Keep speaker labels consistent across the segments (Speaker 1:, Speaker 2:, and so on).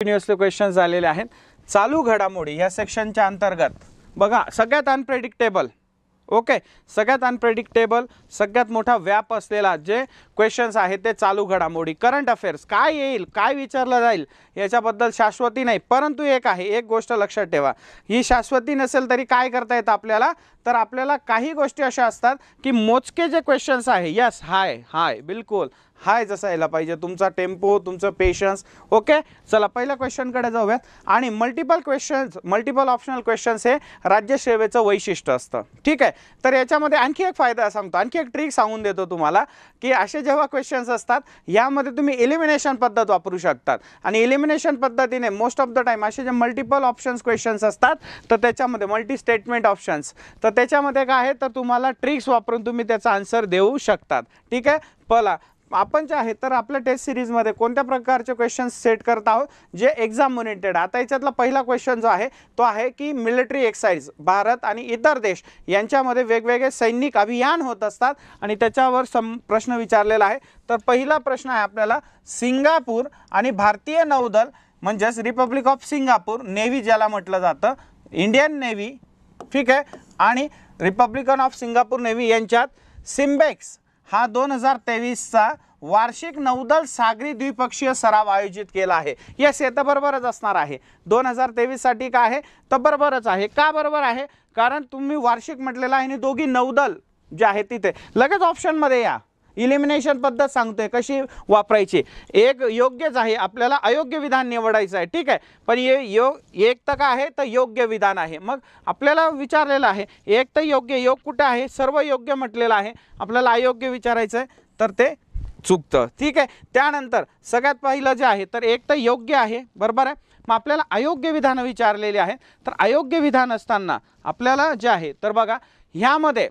Speaker 1: Continuously questions आलेले आहेत। चालू घडामोडी या सेक्शनच्या अंतर्गत बघा सगळ्यात अनप्रेडिक्टेबल, ओके, सगळ्यात अनप्रेडिक्टेबल सगळ्यात मोठा व्याप असलेला जे क्वेश्चन्स आहेत ते चालू घडामोडी, करंट अफेअर्स, काय येईल काय विचारलं जाईल याच्याबद्दल शाश्वती नाही। परंतु एक आहे, एक गोष्ट लक्षात ठेवा, ही शाश्वती नसेल तरी काय करता येतं आपल्याला, तर आपल्याला काही गोष्टी अशा असतात की मोजके जे क्वेश्चन्स आहे, यस हाय हाय बिलकुल हाय जसा यायला पाहिजे तुमचा टेम्पो, तुमचं पेशन्स, ओके। चला पहिल्या क्वेश्चनकडे जाऊयात। आणि multiple questions, multiple optional questions हे राज्यसेवेचं वैशिष्ट्य असतं, ठीक आहे। तर याच्यामध्ये आणखी एक फायदा सांगतो, आणखी एक ट्रिक सांगून देतो तुम्हाला की असे जेव्हा क्वेश्चन्स असतात यामध्ये तुम्ही एलिमिनेशन पद्धत वापरू शकतात। आणि एलिमिनेशन पद्धतीने मोस्ट ऑफ द टाइम असे जे मल्टिपल ऑप्शन्स क्वेश्चन्स असतात तर त्याच्यामध्ये मल्टी स्टेटमेंट ऑप्शन्स, तर त्याच्यामध्ये काय आहे तर तुम्हाला ट्रिक्स वापरून तुम्ही त्याचा आन्सर देऊ शकतात, ठीक आहे। पहिला आपण जे आहे तर आपल्या टेस्ट सिरीजमध्ये कोणत्या प्रकारचे क्वेश्चन्स सेट करत आहोत जे एक्झाम ओरिएंटेड। आता याच्यातला पहिला क्वेश्चन जो आहे तो आहे की मिलिटरी एक्सरसाइज, भारत आणि इतर देश यांच्यामध्ये वेगवेगळे सैनिक अभियान होत असतात आणि त्याच्यावर प्रश्न विचारलेला आहे। तर पहिला प्रश्न आहे आपल्याला, सिंगापूर आणि भारतीय नौदल म्हणजेच रिपब्लिक ऑफ सिंगापूर नेव्ही ज्याला म्हटलं जातं, इंडियन नेव्ही, ठीक आहे, आणि रिपब्लिकन ऑफ सिंगापूर नेव्ही यांच्यात सिम्बेक्स हा 2023चा वार्षिक नौदल सागरी द्विपक्षीय सराव आयोजित केला आहे। यस, हे तर बरोबरच असणार आहे, 2023 साठी काय आहे तर बरोबरच आहे। का बरोबर आहे, कारण तुम्ही वार्षिक म्हटलेलं आहे आणि दोघी नौदल जे आहे तिथे लगेच ऑप्शनमध्ये या, इलिमिनेशन पद्धत सांगतोय कशी वापरायची। एक योग्यच आहे, आपल्याला अयोग्य विधान निवडायचं आहे, ठीक आहे, पण एक तर काय आहे तर योग्य विधान आहे। मग आपल्याला विचारलेलं आहे एक तर योग्य, योग कुठे आहे, सर्व योग्य म्हटलेलं आहे, आपल्याला अयोग्य विचारायचं आहे तर ते चुकतं, ठीक आहे। त्यानंतर सगळ्यात पहिलं जे आहे तर एक तर योग्य आहे, बरोबर आहे, मग आपल्याला अयोग्य विधान विचारलेले आहे। तर अयोग्य विधान असताना आपल्याला जे आहे तर बघा ह्यामध्ये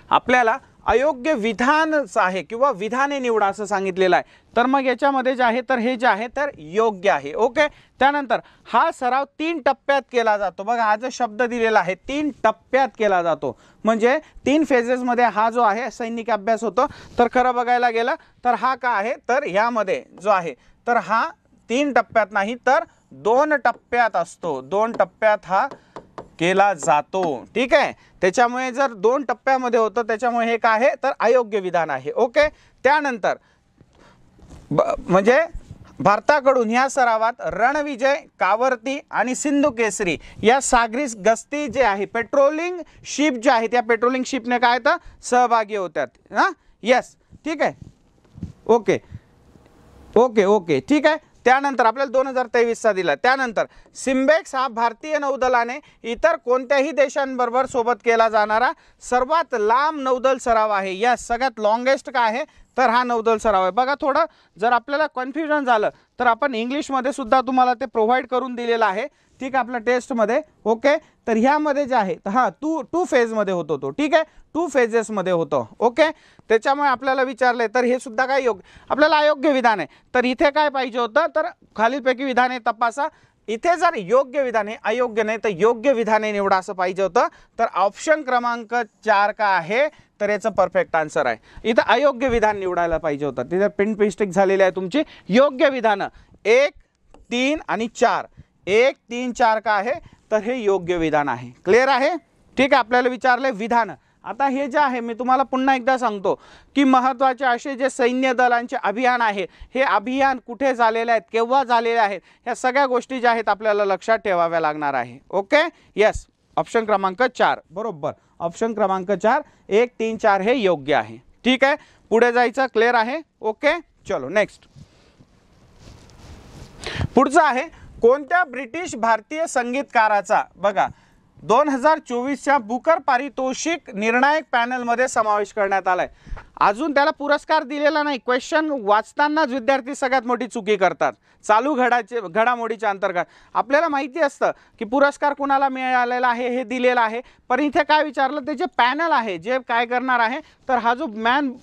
Speaker 1: आपल्याला अयोग्य विधानच आहे किंवा विधाने निवडा असं सांगितलेलं आहे। तर मग याच्यामध्ये जे आहे तर हे जे आहे तर योग्य आहे, ओके। त्यानंतर हा सराव 3 टप्प्यात केला जातो, बघा हा जो शब्द दिलेला आहे 3 टप्प्यात केला जातो, म्हणजे 3 फेजेसमध्ये हा जो आहे सैनिक अभ्यास होतो। तर खरं बघायला गेलं तर हा का आहे तर ह्यामध्ये जो आहे तर हा 3 टप्प्यात नाही तर 2 टप्प्यात असतो, 2 टप्प्यात हा केला जातो, ठीक आहे। त्याच्यामुळे जर 2 टप्प्यामध्ये होतं त्याच्यामुळे हे काय आहे तर अयोग्य विधान आहे, ओके। त्यानंतर म्हणजे भारताकडून ह्या सरावात रणविजय, कावर्ती आणि सिंधू केसरी या सागरी गस्ती जे आहे पेट्रोलिंग शिप जे आहे त्या पेट्रोलिंग शिपने काय तर सहभागी होतात, हां, यस, ठीक आहे, ओके ओके ओके, ठीक आहे। त्यानंतर आपल्याला 2023चा दिला। त्यानंतर सिम्बेक्स हा भारतीय नौदलाने इतर कोणत्याही देशांबरोबर सोबत केला जाणारा सर्वात लांब नौदल सराव आहे। या सगळ्यात लॉन्गेस्ट काय आहे तर हा नौदल सराव आहे। बघा थोडं जर आपल्याला कन्फ्युजन झालं तर आपण इंग्लिशमध्ये सुद्धा तुम्हाला ते प्रोव्हाइड करून दिलेलं आहे, ठीक आहे, आपल्या टेस्टमध्ये, ओके। तर ह्यामध्ये जे आहे हा टू फेजमध्ये होतो तो, ठीक आहे, 2 फेजेसमध्ये होतो, ओके। त्याच्यामुळे आपल्याला विचारले तर हे सुद्धा काय योग्य, आपल्याला अयोग्य विधान आहे। तर इथे काय पाहिजे होतं तर खालीलपैकी विधाने तपासा, इथे जर योग्य विधाने अयोग्य नाही तर योग्य विधाने निवडा असं पाहिजे होतं। तर ऑप्शन क्रमांक 4 का आहे तर याचं परफेक्ट आन्सर आहे, इथं अयोग्य विधान निवडायला पाहिजे होतं, तिथे पिन मिस्टेक झालेली आहे तुमची। योग्य विधानं 1, 3 आणि 4, 1, 3, 4 का आहे तर हे योग्य विधान आहे, क्लिअर आहे, ठीक आहे। आपल्याला विचारले विधान, आता हे जे आहे मी तुम्हाला पुन्हा एकदा सांगतो की महत्त्वाचे असे जे सैन्य दलांचे अभियान आहे हे अभियान कुठे झालेले आहेत, केव्हा झालेले आहेत, ह्या सगळ्या गोष्टी ज्या आहेत आपल्याला लक्षात ठेवाव्या लागणार आहे, ओके, यस। ऑप्शन क्रमांक 4 बरोबर, ऑप्शन क्रमांक 4, 1, 3, 4 हे योग्य आहे, ठीक आहे। पुढे जायचं, क्लिअर आहे, ओके। चलो नेक्स्ट, पुढचं आहे कोणत्या ब्रिटिश भारतीय संगीतकाराचा बघा 2024च्या बुकर पारितोषिक निर्णायक पॅनलमध्ये समावेश करण्यात आलाय। अजून त्याला पुरस्कार दिलेला नाही, क्वेश्चन वाचतानाच विद्यार्थी सगळ्यात मोठी चुकी करतात। चालू घडामोडीच्या अंतर्गत आपल्याला माहिती असतं की पुरस्कार कुणाला मिळालेला आहे हे दिलेलं आहे, पण इथे काय विचारलं ते जे पॅनल आहे जे काय करणार आहे तर हा जो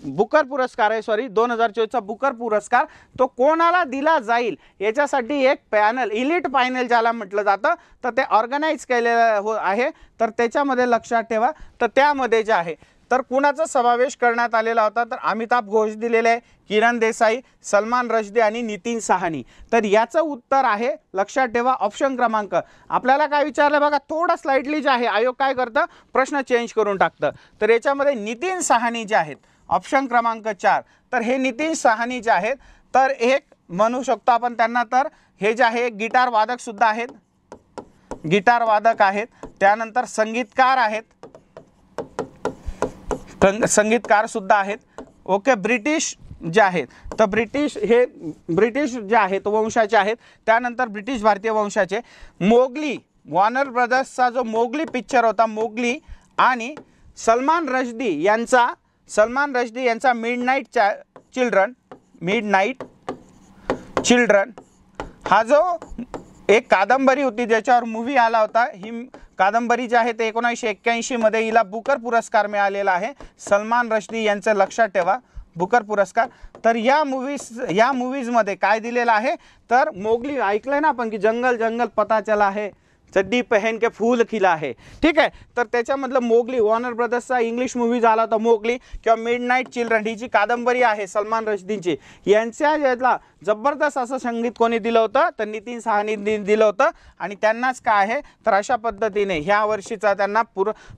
Speaker 1: बुकर पुरस्कार आहे, सॉरी 2024चा बुकर पुरस्कार तो कोणाला दिला जाईल याच्यासाठी एक पॅनल, इलिट पॅनल ज्याला म्हटलं जातं तर ते ऑर्गनाइज केलेलं आहे। तर त्याच्यामध्ये लक्षात ठेवा तर त्यामध्ये जे आहे तर कुणाचा समावेश करण्यात आलेला होता, तर अमिताभ घोष दिलेले आहे, किरण देसाई, सलमान रश्दी आणि नितीन साहनी. तर याचं उत्तर आहे, लक्षात ठेवा, ऑप्शन क्रमांक. आपल्याला काय विचारलं बघा, थोडं स्लाइटली जे आहे आयोग काय करतं, प्रश्न चेंज करून टाकतं. तर याच्यामध्ये नितीन साहनी जे आहेत, ऑप्शन क्रमांक 4, तर हे नितीन साहनी जे आहेत, तर एक म्हणू शकतो आपण त्यांना, तर हे जे आहे गिटार वादक सुद्धा आहेत, गिटार वादक आहेत, त्यानंतर संगीतकार आहेत, संगीतकार सुद्धा आहेत. ओके, ब्रिटिश जे आहेत, तर ब्रिटिश जे आहेत वंशाचे आहेत, त्यानंतर ब्रिटिश भारतीय वंशाचे. मोगली, वॉर्नर ब्रदर्सचा जो मोगली पिक्चर होता, मोगली, आणि सलमान रश्दी यांचा मिडनाईट चिल्ड्रन हा जो एक कादंबरी होती ज्याच्यावर मूवी आला होता, ही कादंबरी जी आहे ते 1981 मध्ये हिला बुकर पुरस्कार मिळालेला आहे. सलमान रश्दी यांचं लक्षात ठेवा, बुकर पुरस्कार. तर या मूवीजमध्ये काय दिलेलं आहे, तर मोगली ऐकलंय ना आपण की जंगल जंगल पता चला है, चड्डी पहन के फूल खिला है, ठीक आहे. तर त्याच्यामधलं मोगली, वॉर्नर ब्रदर्सचा इंग्लिश मूवी झाला होता मोगली किंवा मिडनाईट चिल्ड्रन, ही जी कादंबरी आहे सलमान रश्दींची, यांच्या यातला जबरदस्त असं संगीत कोणी दिलं होतं, तर नितीन साहनी दिलं होतं. आणि त्यांनाच काय आहे, तर अशा पद्धतीने ह्या वर्षीचा त्यांना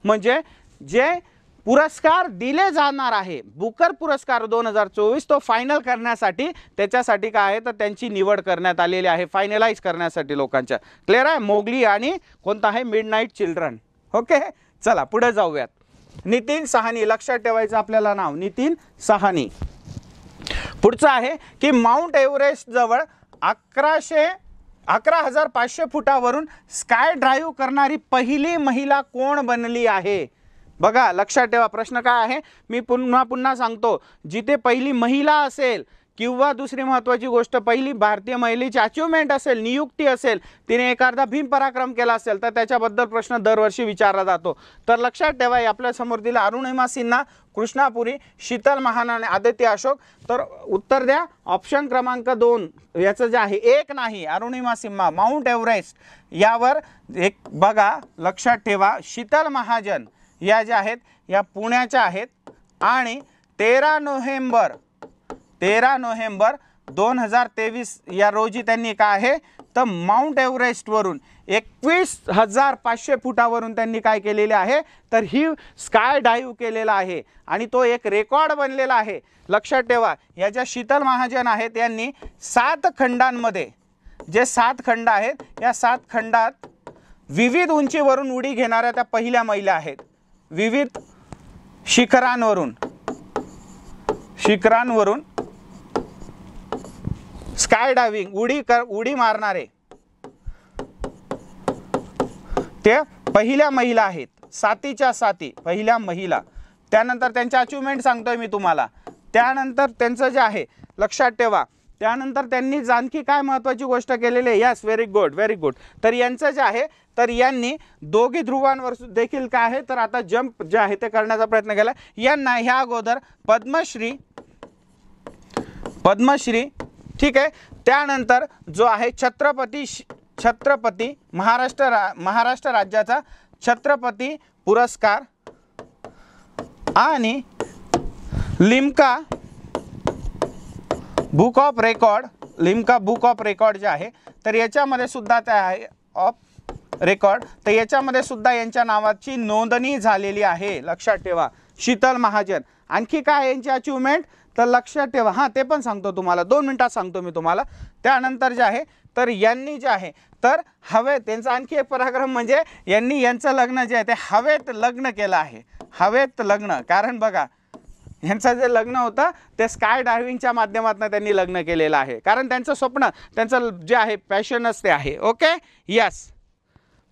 Speaker 1: म्हणजे जे पुरस्कार दिले जाणार आहे, बुकर पुरस्कार 2024, तो फायनल करण्यासाठी, त्याच्यासाठी काय आहे, तर त्यांची निवड करण्यात आलेली आहे, फायनलाइज करण्यासाठी लोकांच्या. क्लिअर आहे, मोगली आणि कोणता आहे, मिडनाईट चिल्ड्रन. ओके, चला पुढे जाऊयात. नितीन साहनी, लक्षात ठेवायचं आपल्याला नाव, नितीन साहनी. पुढचं आहे की माउंट एव्हरेस्ट जवळ 11,500 फुटावरून स्काय ड्राईव्ह करणारी पहिली महिला कोण बनली आहे. बघा, लक्षात ठेवा, प्रश्न काय आहे, मी पुन्हा सांगतो, जिथे पहिली महिला असेल किंवा दुसरी महत्त्वाची गोष्ट, पहिली भारतीय महिलेची अचिव्हमेंट असेल, नियुक्ती असेल, तिने एखादा भीम पराक्रम केला असेल, तर त्याच्याबद्दल प्रश्न दरवर्षी विचारला जातो. तर लक्षात ठेवा, आपल्या समोर दिला अरुणिमा सिन्हा, कृष्णापुरी, शीतल महाना आणि आदित्य अशोक. तर उत्तर द्या, ऑप्शन क्रमांक 2 याचं जे आहे, एक नाही, अरुणिमा सिन्हा माउंट एव्हरेस्ट यावर एक. बघा, लक्षात ठेवा, शीतल महाजन या ज्या आहेत या पुण्याच्या आहेत, आणि 13 नोव्हेंबर 2023 या रोजी त्यांनी काय आहे, तर माउंट एव्हरेस्टवरून 21,500 फुटावरून त्यांनी काय केलेले आहे, तर ही स्काय डाईव्ह केलेला आहे, आणि तो एक रेकॉर्ड बनलेला आहे. लक्षात ठेवा, या ज्या शीतल महाजन आहेत यांनी 7 खंडांमध्ये, जे 7 खंड आहेत, या 7 खंडात विविध उंचीवरून उडी घेणाऱ्या त्या पहिल्या महिला आहेत. विविध शिखरांवरून स्काय डायव्हिंग उडी मारणारे ते पहिल्या महिला आहेत, 7च्या 7 पहिल्या महिला. त्यानंतर त्यांच्या अचिव्हमेंट सांगतोय मी तुम्हाला. त्यानंतर त्यांचं जे आहे, लक्षात ठेवा, त्यानंतर त्यांनी आणखी काय महत्त्वाची गोष्ट केलेली आहे. Yes, very good. तर यांचं जे आहे, तर यांनी दोघी ध्रुवांवर देखील काय आहे, तर आता जंप जे आहे ते करण्याचा प्रयत्न केला. यांना ह्या अगोदर पद्मश्री, ठीक आहे. त्यानंतर जो आहे छत्रपती महाराष्ट्र राज्याचा छत्रपती पुरस्कार आणि लिम्का बुक ऑफ रेकॉर्ड जे आहे, तर याच्यामध्ये सुद्धा ते आहे ऑफ रेकॉर्ड, तर याच्यामध्ये सुद्धा यांच्या नावाची नोंदणी झालेली आहे. लक्षात ठेवा, शीतल महाजन. आणखी काय यांची अचिव्हमेंट, तर लक्षात ठेवा, हां ते पण सांगतो तुम्हाला, 2 मिनिटात सांगतो मी तुम्हाला. त्यानंतर जे आहे, तर यांनी जे आहे, तर हवेत, त्यांचा आणखी एक पराक्रम म्हणजे यांनी यांचं लग्न जे आहे ते हवेत लग्न केलं आहे. हवेत लग्न, कारण बघा, यांचं जे लग्न होतं ते स्काय डायव्हिंगच्या माध्यमातून त्यांनी लग्न केलेलं आहे, कारण त्यांचं स्वप्न, त्यांचं जे आहे पॅशनच ते आहे. ओके, यस,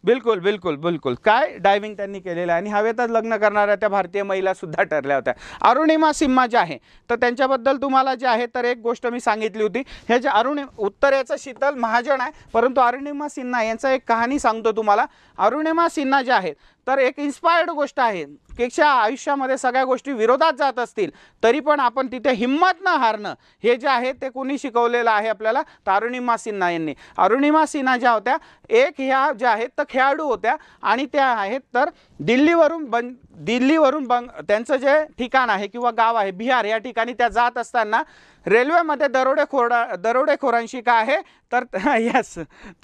Speaker 1: बिलकुल काय डायव्हिंग त्यांनी केलेलं आहे, आणि हवेतच लग्न करणाऱ्या त्या भारतीय महिला सुद्धा ठरल्या होत्या. अरुणिमा सिन्हा जे आहे, तर त्यांच्याबद्दल तुम्हाला जे आहे, तर एक गोष्ट मी सांगितली होती, हे जे उत्तर याचं शीतल महाजन आहे, परंतु अरुणिमा सिन्हा यांचा एक कहाणी सांगतो तुम्हाला. अरुणिमा सिन्हा जे आहेत, तर एक इन्स्पायर्ड गोष्ट आहे की आयुष्यामध्ये सगळ्या गोष्टी विरोधात जात असतील तरी पण आपण तिथे हिम्मत न हारणं, हे जे आहे ते कोणी शिकवलेलं आहे आपल्याला, तर अरुणिमा सिन्हा यांनी. अरुणिमा सिन्हा ज्या होत्या, एक ह्या ज्या आहेत तर खेळाडू होत्या, आणि त्या आहेत तर दिल्लीवरून दिल्लीवरून त्यांचं जे ठिकाण आहे किंवा गाव आहे बिहार, या ठिकाणी त्या जात असताना रेल्वेमध्ये दरोडेखोरांशी काय आहे तर यस,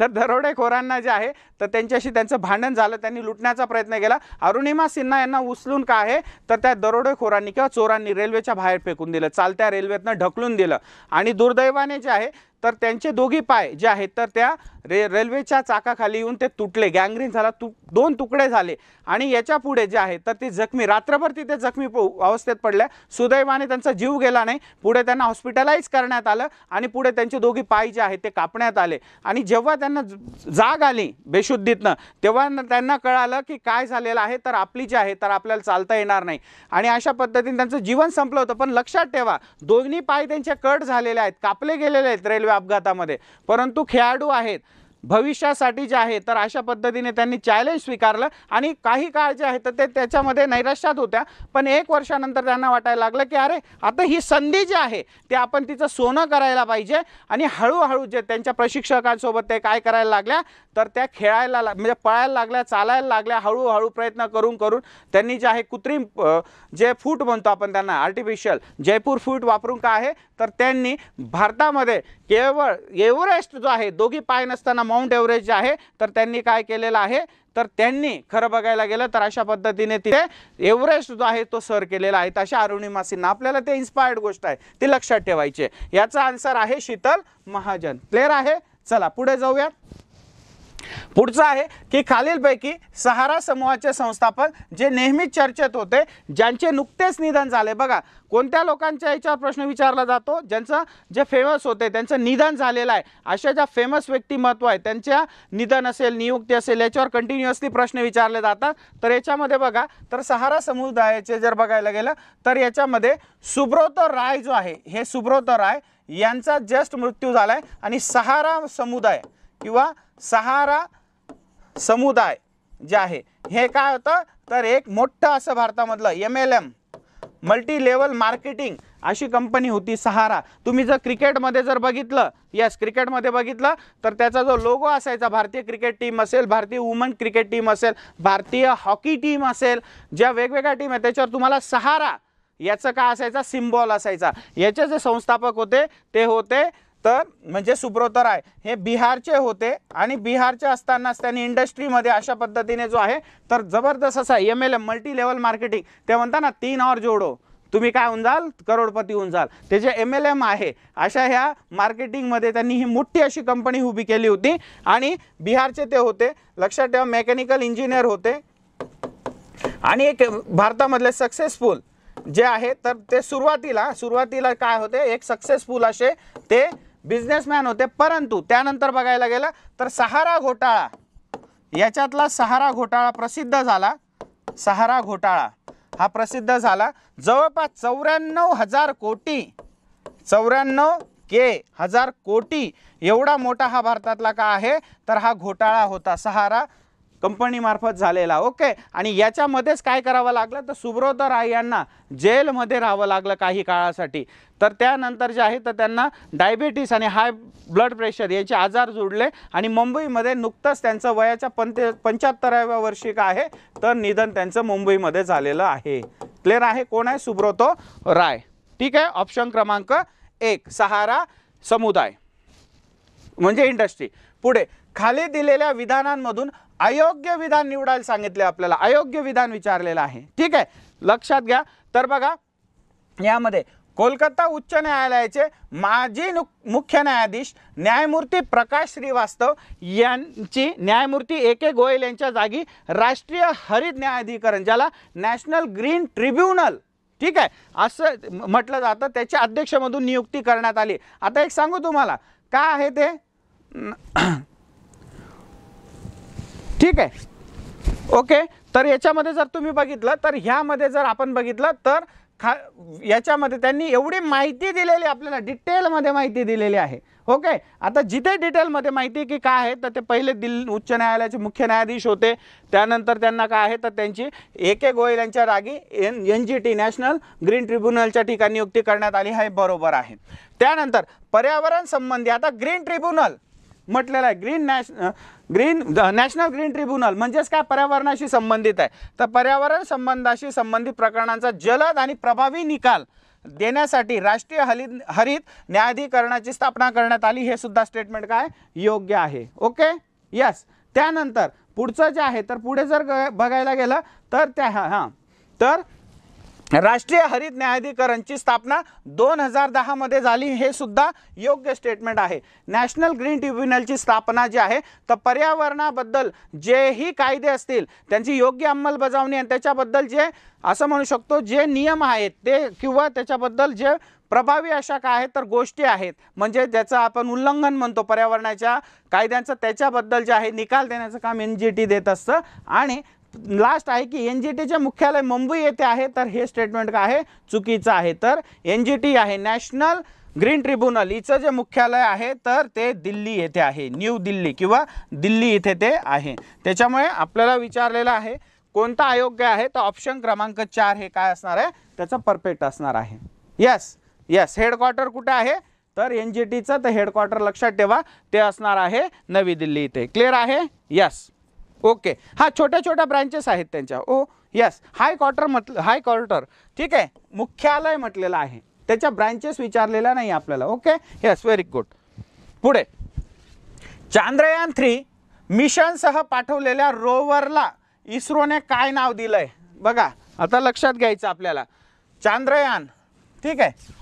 Speaker 1: तर दरोडेखोरांना जे आहे तर त्यांच्याशी त्यांचं भांडण झालं, त्यांनी लुटण्याचा प्रयत्न केला. अरुणिमा सिन्हा यांना उचलून काय आहे तर त्या दरोडेखोरांनी किंवा चोरांनी रेल्वेच्या बाहेर फेकून दिलं, चालत्या रेल्वेतनं ढकलून दिलं. आणि दुर्दैवाने जे आहे तर त्यांचे दोघी पाय जे आहेत तर त्या रेल्वेच्या चाकाखाली येऊन ते तुटले, गँग्रीन झाला, दोन तुकडे झाले. आणि याच्या पुढे जे आहे तर ते जखमी, रात्रभर तिथे जखमी अवस्थेत पडल्या. सुदैवाने त्यांचा जीव गेला नाही. पुढे त्यांना हॉस्पिटलाइज करण्यात आलं आणि पुढे त्यांचे दोघी पाय जे आहेत ते कापण्यात आले. आणि जेव्हा त्यांना जाग आली बेशुद्धीतनं, तेव्हा त्यांना कळालं की काय झालेलं आहे तर आपली जी आहे तर आपल्याला चालता येणार नाही. आणि अशा पद्धतीने त्यांचं जीवन संपलं होतं. पण लक्षात ठेवा, दोन्ही पाय त्यांचे कट झालेले आहेत, कापले गेलेले आहेत रेल्वे अपघातामध्ये, परंतु खेळाडू आहेत भविष्यासाठी जे आहे तर अशा पद्धतीने त्यांनी चॅलेंज स्वीकारलं. आणि काही काळ जे आहे तर ते त्याच्यामध्ये नैराश्यात होत्या. पण 1 वर्षानंतर त्यांना वाटायला लागलं की अरे आता ही संधी जी आहे ते आपण तिचं सोनं करायला पाहिजे. आणि हळूहळू जे त्यांच्या प्रशिक्षकांसोबत ते काय करायला लागल्या तर त्या खेळायला म्हणजे पळायला लागल्या, चालायला लागल्या. हळूहळू प्रयत्न करून करून त्यांनी जे आहे कृत्रिम जे फूट म्हणतो आपण त्यांना, आर्टिफिशियल जयपूर फूट वापरून काय आहे तर त्यांनी भारतामध्ये केवळ एव्हरेस्ट जो आहे, दोघी पाय नसताना माउंट एव्हरेस्ट जे आहे तर त्यांनी काय केलेलं आहे तर त्यांनी खरं बघायला गेलं तर अशा पद्धतीने तिथे एव्हरेस्ट जो आहे तो सर केलेला आहे. अशा अरुणिमा सिन्हा, आपल्याला ते इन्स्पायर्ड गोष्ट आहे ती लक्षात ठेवायची आहे. याचा आन्सर आहे शीतल महाजन. क्लिअर आहे? चला पुढे जाऊया. पुढचं आहे की खालीलपैकी सहारा समूहाचे संस्थापक जे नेहमीच चर्चेत होते, ज्यांचे नुकतेच निधन झाले. बघा कोणत्या लोकांच्या याच्यावर प्रश्न विचारला जातो, ज्यांचं जे फेमस होते त्यांचं निधन झालेलं आहे, अशा ज्या फेमस व्यक्तिमत्व आहे त्यांच्या निधन असेल, नियुक्ती असेल, याच्यावर कंटिन्युअसली प्रश्न विचारले जातात. तर याच्यामध्ये बघा तर सहारा समुदायाचे जर बघायला गेलं तर याच्यामध्ये सुब्रतो राय जो आहे, हे सुब्रतो राय यांचा जस्ट मृत्यू झाला आहे. आणि सहारा समुदाय किंवा सहारा समुदाय जे आहे हे काय होतं तर एक मोठं असं भारतामधलं MLM मल्टी लेवल मार्केटिंग अशी कंपनी होती सहारा. तुम्ही जर क्रिकेटमध्ये जर बघितलं, यस क्रिकेटमध्ये बघितलं तर त्याचा जो लोगो असायचा, भारतीय क्रिकेट टीम असेल, भारतीय वुमन क्रिकेट टीम असेल, भारतीय हॉकी टीम असेल, ज्या वेगवेगळ्या टीम आहेत त्याच्यावर तुम्हाला सहारा याचं काय असायचा, सिम्बॉल असायचा. याचे जे संस्थापक होते ते होते तर म्हणजे सुब्रतो राय हे बिहारचे होते. आणि बिहारचे असतानाच त्यांनी इंडस्ट्रीमध्ये अशा पद्धतीने जो आहे तर जबरदस्त असा MLM मल्टी लेवल मार्केटिंग, ते म्हणता ना 3 और जोडो तुम्ही काय होऊन जाल, करोडपती होऊन जाल. ते जे MLM आहे अशा ह्या मार्केटिंगमध्ये त्यांनी ही मोठी अशी कंपनी उभी केली होती. आणि बिहारचे ते होते, लक्षात ठेवा, मेकॅनिकल इंजिनियर होते. आणि एक भारतामधले सक्सेसफुल जे आहे तर ते सुरुवातीला काय होते, एक सक्सेसफुल असे ते बिझनेसमॅन होते. परंतु त्यानंतर बघायला गेलं तर सहारा घोटाळा, याच्यातला सहारा घोटाळा प्रसिद्ध झाला. सहारा घोटाळा हा प्रसिद्ध झाला. जवळपास 94,000 कोटी 94,000 कोटी एवढा मोठा हा भारतातला का आहे तर हा घोटाळा होता सहारा कंपनीमार्फत झालेला. ओके. आणि याच्यामध्येच काय करावं लागलं तर सुब्रतो राय यांना जेलमध्ये राहावं लागलं काही काळासाठी. तर त्यानंतर जे आहे तर त्यांना डायबिटीस आणि हाय ब्लड प्रेशर याचे आजार जुळले. आणि मुंबईमध्ये नुकतंच त्यांचं वयाच्या 75व्या वर्षी काय आहे तर निधन त्यांचं मुंबईमध्ये झालेलं आहे. क्लिअर आहे? कोण आहे? सुब्रतो राय. ठीक आहे. ऑप्शन क्रमांक 1 सहारा समुदाय म्हणजे इंडस्ट्री. पुढे खाली दिलेल्या विधानांमधून अयोग्य विधान निवडायला सांगितले, आपल्याला अयोग्य विधान विचारलेलं आहे. ठीक आहे, लक्षात घ्या. तर बघा यामध्ये कोलकाता उच्च न्यायालयाचे माजी मुख्य न्यायाधीश न्यायमूर्ती प्रकाश श्रीवास्तव यांची न्यायमूर्ती AK गोयल यांच्या जागी राष्ट्रीय हरित न्यायाधिकरण, ज्याला नॅशनल ग्रीन ट्रिब्युनल, ठीक आहे असं म्हटलं जातं, त्याच्या अध्यक्षमधून नियुक्ती करण्यात आली. आता एक सांगू तुम्हाला काय आहे ते, ठीक आहे. ओके. तर याच्यामध्ये जर तुम्ही बघितलं तर ह्यामध्ये जर आपण बघितलं तर याच्यामध्ये त्यांनी एवढी माहिती दिलेली, आपल्याला डिटेलमध्ये माहिती दिलेली आहे. ओके. आता जिथे डिटेलमध्ये माहिती की काय आहे तर ते पहिले दिल्ली उच्च न्यायालयाचे मुख्य न्यायाधीश होते. त्यानंतर त्यांना काय आहे तर त्यांची AK गोयल यांच्या जागी NGT नॅशनल ग्रीन ट्रिब्युनलच्या ठिकाणी नियुक्ती करण्यात आली. हे बरोबर आहे. त्यानंतर पर्यावरण संबंधी, आता ग्रीन ट्रिब्युनल म्हटलेलं आहे. नॅशनल ग्रीन ट्रिब्युनल म्हणजेच काय, पर्यावरणाशी संबंधित आहे. तर पर्यावरण संबंधाशी संबंधित प्रकरणांचा जलद आणि प्रभावी निकाल देण्यासाठी राष्ट्रीय हरित न्यायाधिकरणाची स्थापना करण्यात आली. हे सुद्धा स्टेटमेंट काय योग्य आहे. Okay, yes. त्यानंतर पुढचं जे आहे, तर पुढे जर बघायला गेलं तर तर राष्ट्रीय हरित न्यायाधिकरणची स्थापना 2010 मध्ये झाली. हे सुद्धा योग्य स्टेटमेंट आहे. नॅशनल ग्रीन ट्रिब्युनलची स्थापना जी आहे, तर पर्यावरणाबद्दल जेही कायदे असतील त्यांची योग्य अंमलबजावणी आणि त्याच्याबद्दल जे असं म्हणू शकतो जे नियम आहेत ते, किंवा त्याच्याबद्दल जे प्रभावी अशा काय आहेत तर गोष्टी आहेत, म्हणजे ज्याचं आपण उल्लंघन म्हणतो पर्यावरणाच्या कायद्यांचं, त्याच्याबद्दल जे आहे निकाल देण्याचं काम NGT देत असतं. आणि लास्ट आहे की NGTचे मुख्यालय मुंबई येथे आहे. तर हे स्टेटमेंट काय आहे, चुकीचं आहे. तर NGT आहे नॅशनल ग्रीन ट्रिब्युनल, हिचं जे मुख्यालय आहे तर ते दिल्ली येथे आहे, न्यू दिल्ली किंवा दिल्ली इथे ते आहे. त्याच्यामुळे आपल्याला विचारलेलं आहे कोणता अयोग्य आहे, तर ऑप्शन क्रमांक 4 हे काय असणार आहे, त्याचं परफेक्ट असणार आहे. Yes yes. हेडक्वार्टर कुठे आहे, तर NGTचं तर हेडक्वार्टर लक्षात ठेवा ते असणार आहे नवी दिल्ली इथे. क्लिअर आहे. यस. ओके. हा छोट्या छोट्या ब्रांचेस आहेत त्यांच्या. ओ यस. हायक्वार्टर ठीक आहे, मुख्यालय म्हटलेलं आहे, त्याच्या ब्रांचेस विचारलेला नाही आपल्याला. Okay, yes, very good. पुढे चांद्रयान 3 मिशनसह पाठवलेल्या रोवरला इस्रोने काय नाव दिलंय बघा. आता लक्षात घ्यायचं आपल्याला, चांद्रयान ठीक आहे,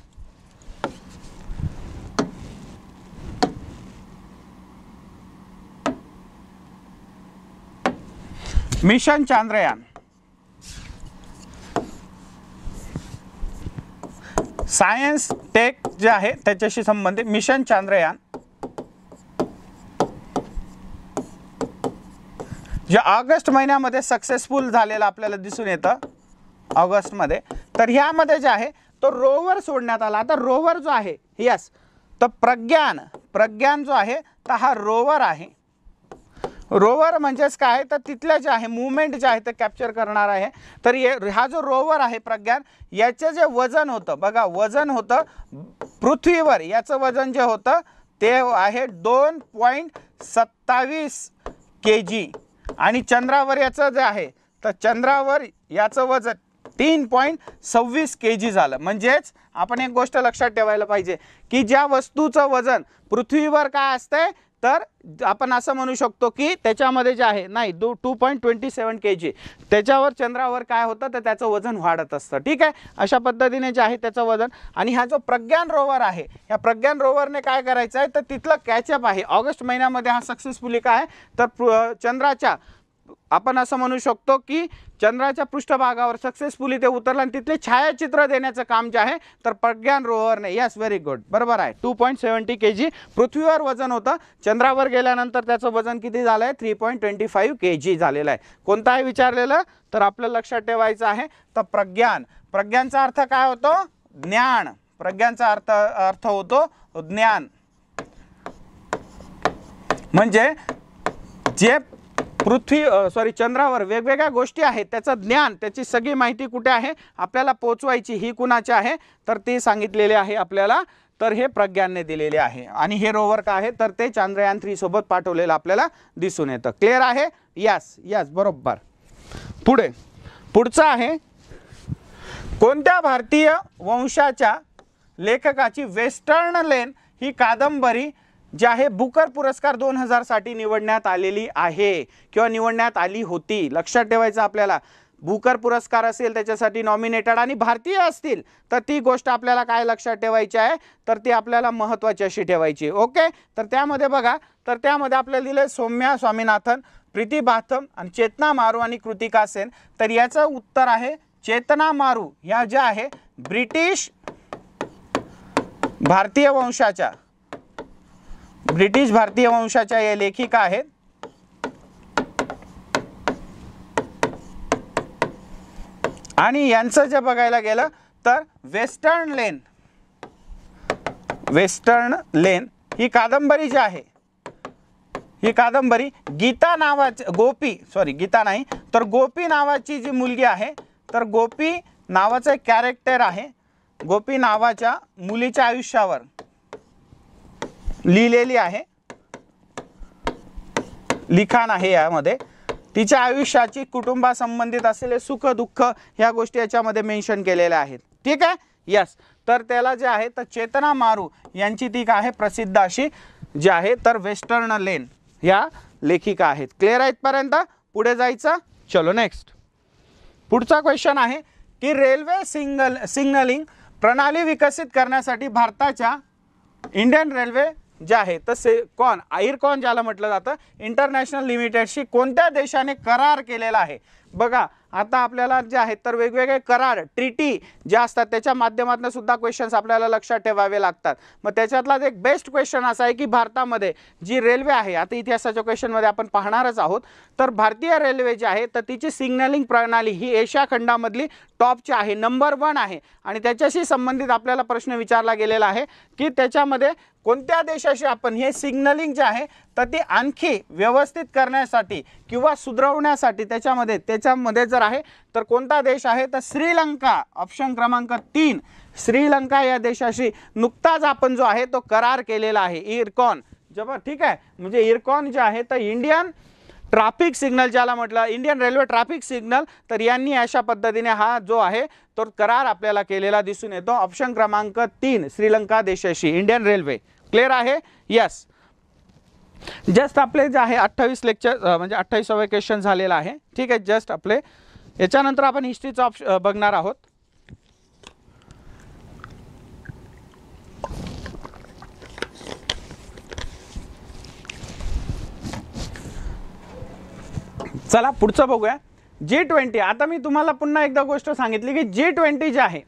Speaker 1: मिशन चांद्रयान, सायन्स टेक जे आहे त्याच्याशी संबंधित मिशन चांद्रयान जे ऑगस्ट महिन्यामध्ये सक्सेसफुल झालेलं आपल्याला दिसून येतं ऑगस्टमध्ये. तर ह्यामध्ये जे आहे तो रोवर सोडण्यात आला. आता रोवर जो आहे, यस, तर प्रज्ञान जो आहे तर हा रोवर आहे. रोवर म्हणजेच काय, तर तिथलं जे आहे मूवमेंट जे आहे ते कॅप्चर करणार आहे. तर हा जो रोवर आहे प्रज्ञान, याचं जे वजन होतं बघा, वजन होतं पृथ्वीवर, याचं वजन जे होतं ते आहे 2.27 kg आणि चंद्रावर याचं जे आहे तर चंद्रावर याचं वजन 3.26 kg झालं. म्हणजेच आपण एक गोष्ट लक्षात ठेवायला पाहिजे की ज्या वस्तूचं वजन पृथ्वीवर काय असतंय, तर आपण असं म्हणू शकतो की त्याच्यामध्ये जे आहे नाही 2.27 kg, त्याच्यावर चंद्रावर काय होतं तर त्याचं वजन वाढत असतं. ठीक आहे, अशा पद्धतीने जे आहे त्याचं वजन. आणि हा जो प्रज्ञान रोवर आहे, या प्रज्ञान रोवरने काय करायचं आहे तर तिथलं कॅचअप आहे. ऑगस्ट महिन्यामध्ये हा सक्सेसफुली काय तर चंद्राच्या, आपण असं म्हणू शकतो की चंद्राच्या पृष्ठभागावर सक्सेसफुली ते उतरलं आणि तिथले छायाचित्र देण्याचं काम जे आहे तर प्रज्ञान रोवरने. यस, व्हेरी गुड, बरोबर आहे. 2.70 kg पृथ्वीवर वजन होतं, चंद्रावर गेल्यानंतर त्याचं वजन किती झालं आहे 3.25 kg झालेलं आहे. कोणतं आहे विचारलेलं, तर आपल्याला लक्षात ठेवायचं आहे तर प्रज्ञानचा अर्थ काय होतो, ज्ञान. प्रज्ञानचा अर्थ होतो ज्ञान, म्हणजे जे चंद्रावर वेगवेगळ्या गोष्टी आहेत त्याचं ज्ञान, त्याची सगळी माहिती कुठे आहे आपल्याला पोचवायची, ही कुणाची आहे तर ते सांगितलेले आहे आपल्याला. तर हे प्रज्ञानने दिलेले आहे. आणि हे रोवर काय आहे तर ते चांद्रयान 3 सोबत पाठवलेलं आपल्याला दिसून येतं. क्लिअर आहे. यस यस, बरोबर. पुढचं आहे कोणत्या भारतीय वंशाच्या लेखकाची वेस्टर्न लेन ही कादंबरी जे आहे बुकर पुरस्कार 2000 साठी निवडण्यात आलेली आहे किंवा निवडण्यात आली होती. लक्षात ठेवायचं आपल्याला, बुकर पुरस्कार असेल त्याच्यासाठी नॉमिनेटेड आणि भारतीय असतील तर ती गोष्ट आपल्याला काय लक्षात ठेवायची आहे तर ती आपल्याला महत्त्वाची अशी ठेवायची. ओके, तर त्यामध्ये बघा, तर त्यामध्ये आपल्याला दिलं सौम्या स्वामीनाथन, प्रीती बाथम आणि चेतना मारू आणि कृतिका सेन. तर याचं उत्तर आहे चेतना मारू. ह्या ज्या आहे ब्रिटिश भारतीय वंशाच्या या लेखिका आहेत. आणि यांचं जे बघायला गेलं तर वेस्टर्न लेन ही कादंबरी जी आहे, ही कादंबरी गीता नावाची जी मुलगी आहे तर गोपी नावाचं एक कॅरेक्टर आहे, गोपी नावाच्या मुलीच्या आयुष्यावर लिहिलेली आहे. लिखाण आहे यामध्ये, तिच्या आयुष्याची कुटुंबासंबंधित असलेले सुख दुःख ह्या गोष्टी याच्यामध्ये मेन्शन केलेल्या आहेत. ठीक आहे, यस. तर त्याला जे आहे तर चेतना मारू यांची ती काय आहे प्रसिद्ध अशी जी आहे तर वेस्टर्न लेन ह्या लेखिका आहेत. क्लिअर आहे इथपर्यंत? पुढे जायचं. चलो नेक्स्ट. पुढचा क्वेश्चन आहे की रेल्वे सिग्नलिंग प्रणाली विकसित करण्यासाठी भारताच्या इंडियन रेल्वे जे आहे तर आयरकॉन ज्याला म्हटलं जातं इंटरनॅशनल लिमिटेडशी कोणत्या देशाने करार केलेला आहे? बघा आता आपल्याला जे आहेत तर वेगवेगळे करार ट्रीटी जे असतात त्याच्या माध्यमातून सुद्धा क्वेश्चन्स आपल्याला लक्षात ठेवावे लागतात. मग त्याच्यातला एक बेस्ट क्वेश्चन असा आहे की भारतामध्ये जी रेल्वे आहे, आता इतिहासाच्या क्वेश्चनमध्ये आपण पाहणारच आहोत, तर भारतीय रेल्वे जी आहे तर तिची सिग्नलिंग प्रणाली ही एशिया खंडामधली टॉपची आहे, नंबर 1 आहे. आणि त्याच्याशी संबंधित आपल्याला प्रश्न विचारला गेलेला आहे की त्याच्यामध्ये कोणत्या देशाशी आपण हे सिग्नलिंग जे आहे तर ती आणखी व्यवस्थित करण्यासाठी किंवा सुधारवण्यासाठी त्याच्यामध्ये जर आहे तर कोणता देश आहे तर श्रीलंका. ऑप्शन क्रमांक 3 श्रीलंका या देशाशी नुकताच आपण जो आहे तो करार केलेला आहे इरकॉन. ठीक आहे, म्हणजे इरकॉन जे आहे तर इंडियन ट्रॅफिक सिग्नल ज्याला म्हटलं इंडियन रेल्वे ट्रॅफिक सिग्नल, तर यांनी अशा पद्धतीने हा जो आहे तो करार आपल्याला केलेला दिसून येतो. ऑप्शन क्रमांक 3 श्रीलंका देशाशी इंडियन रेल्वे. क्लिअर आहे? यस. जस्ट आपले जे आहे 28 लेक्चर म्हणजे 28वे क्वेश्चन झालेला आहे. ठीक आहे, जस्ट आपले याच्यानंतर आपण हिस्ट्रीचा ऑप्शन बघणार आहोत. चला पुढचं बघूया. G20. आता मी तुम्हाला पुन्हा एकदा गोष्ट सांगितली की G20 जे आहे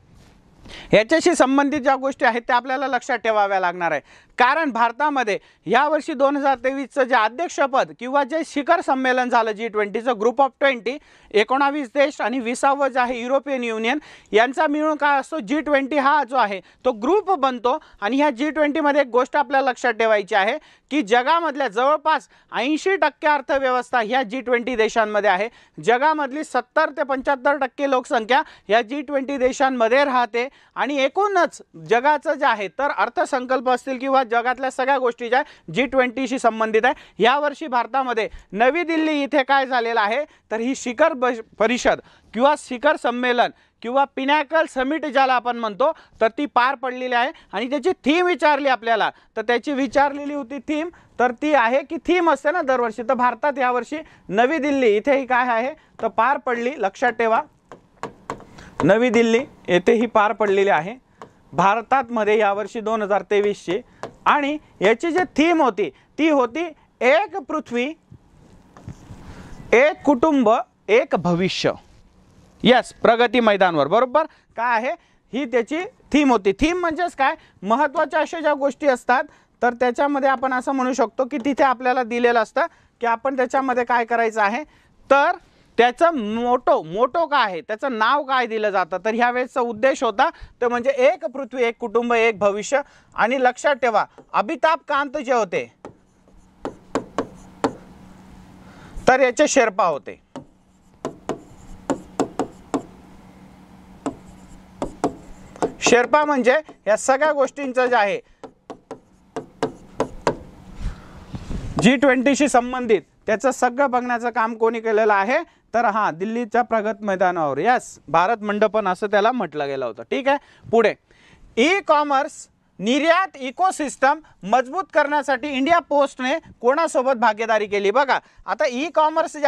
Speaker 1: याच्याशी संबंधित ज्या गोष्टी आहेत त्या आपल्याला लक्षात ठेवाव्या लागणार आहे. कारण भारतामध्ये यावर्षी 2023चं जे अध्यक्षपद किंवा जे शिखर संमेलन झालं G20चं ग्रुप ऑफ 20 19 देश आणि 20वे जे आहे युरोपियन युनियन यांचा मिळून काय असतो G20 हा जो आहे तो ग्रुप बनतो. आणि ह्या G20 मध्ये एक गोष्ट आपल्याला लक्षात ठेवायची आहे की जगामधल्या जवळपास 80% अर्थव्यवस्था ह्या G20 देशांमध्ये आहे. जगामधली 70 ते 75% लोकसंख्या ह्या G20 देशांमध्ये राहते. आणि एकूणच जगाचं जे आहे तर अर्थसंकल्प असतील किंवा जगातल्या सगळ्या गोष्टी ज्या G20शी संबंधित आहे. यावर्षी भारतामध्ये नवी दिल्ली इथे काय झालेलं आहे तर ही शिखर परिषद किंवा शिखर संमेलन किंवा पिनॅकल समिट ज्याला आपण म्हणतो तर ती पार पडलेली आहे. आणि त्याची थीम विचारली आपल्याला तर त्याची विचारलेली होती थीम, तर ती आहे की थीम असते ना दरवर्षी, तर भारतात यावर्षी नवी दिल्ली इथे ही काय आहे तर पार पडली. लक्षात ठेवा नवी दिल्ली येथे ही पार पडलेली आहे भारतात मध्ये यावर्षी 2023ची. आणि याची जी थीम होती ती होती एक पृथ्वी एक कुटुंब एक भविष्य. यस, प्रगती मैदानवर. बरोबर काय आहे ही त्याची थीम होती. थीम म्हणजेच काय महत्त्वाच्या अशा ज्या गोष्टी असतात तर त्याच्यामध्ये आपण असं म्हणू शकतो की तिथे आपल्याला दिलेलं असतं की आपण त्याच्यामध्ये काय करायचं आहे तर त्याचं मोटो काय आहे त्याचं नाव काय दिलं जातं. तर ह्या वेळेचा उद्देश होता ते म्हणजे एक पृथ्वी एक कुटुंब एक भविष्य. आणि लक्षात ठेवा अमिताभ कांत जे होते तर याचे शेर्पा होते. शेर्पा म्हणजे या सगळ्या गोष्टींचं जे आहे G20शी संबंधित त्याचं सगळं बघण्याचं काम कोणी केलेलं आहे तर हा दिल्लीच्या प्रगत मैदानावर. यस, भारत मंडपन असं त्याला म्हटलं गेलं होतं. ठीक आहे, पुढे ई कॉमर्स निर्यात इकोसिस्टम मजबूत करण्यासाठी इंडिया पोस्टने कोणासोबत भागीदारी केली? बघा आता ई कॉमर्स जे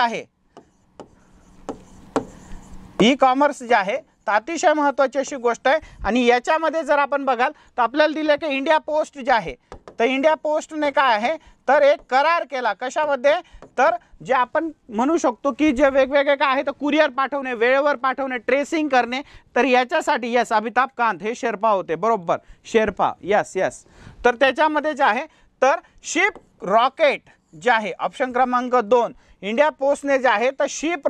Speaker 1: आहे तर अतिशय महत्त्वाची अशी गोष्ट आहे. आणि याच्यामध्ये जर आपण बघाल तर आपल्याला दिलं की इंडिया पोस्ट जे आहे तर इंडिया पोस्टने काय आहे तर एक करार केला. कशामध्ये तर जे आपण म्हणू शकतो की जे वेगवेगळे काय आहे तर कुरिअर पाठवणे वेळेवर पाठवणे ट्रेसिंग करणे. तर याच्यासाठी यस अमिताभ कांत हे शेर्पा होते. बरोबर शेर्पा. यस. तर त्याच्यामध्ये जे आहे तर शिप रॉकेट जे आहे ऑप्शन क्रमांक 2 इंडिया पोस्टने जे आहे तर शिप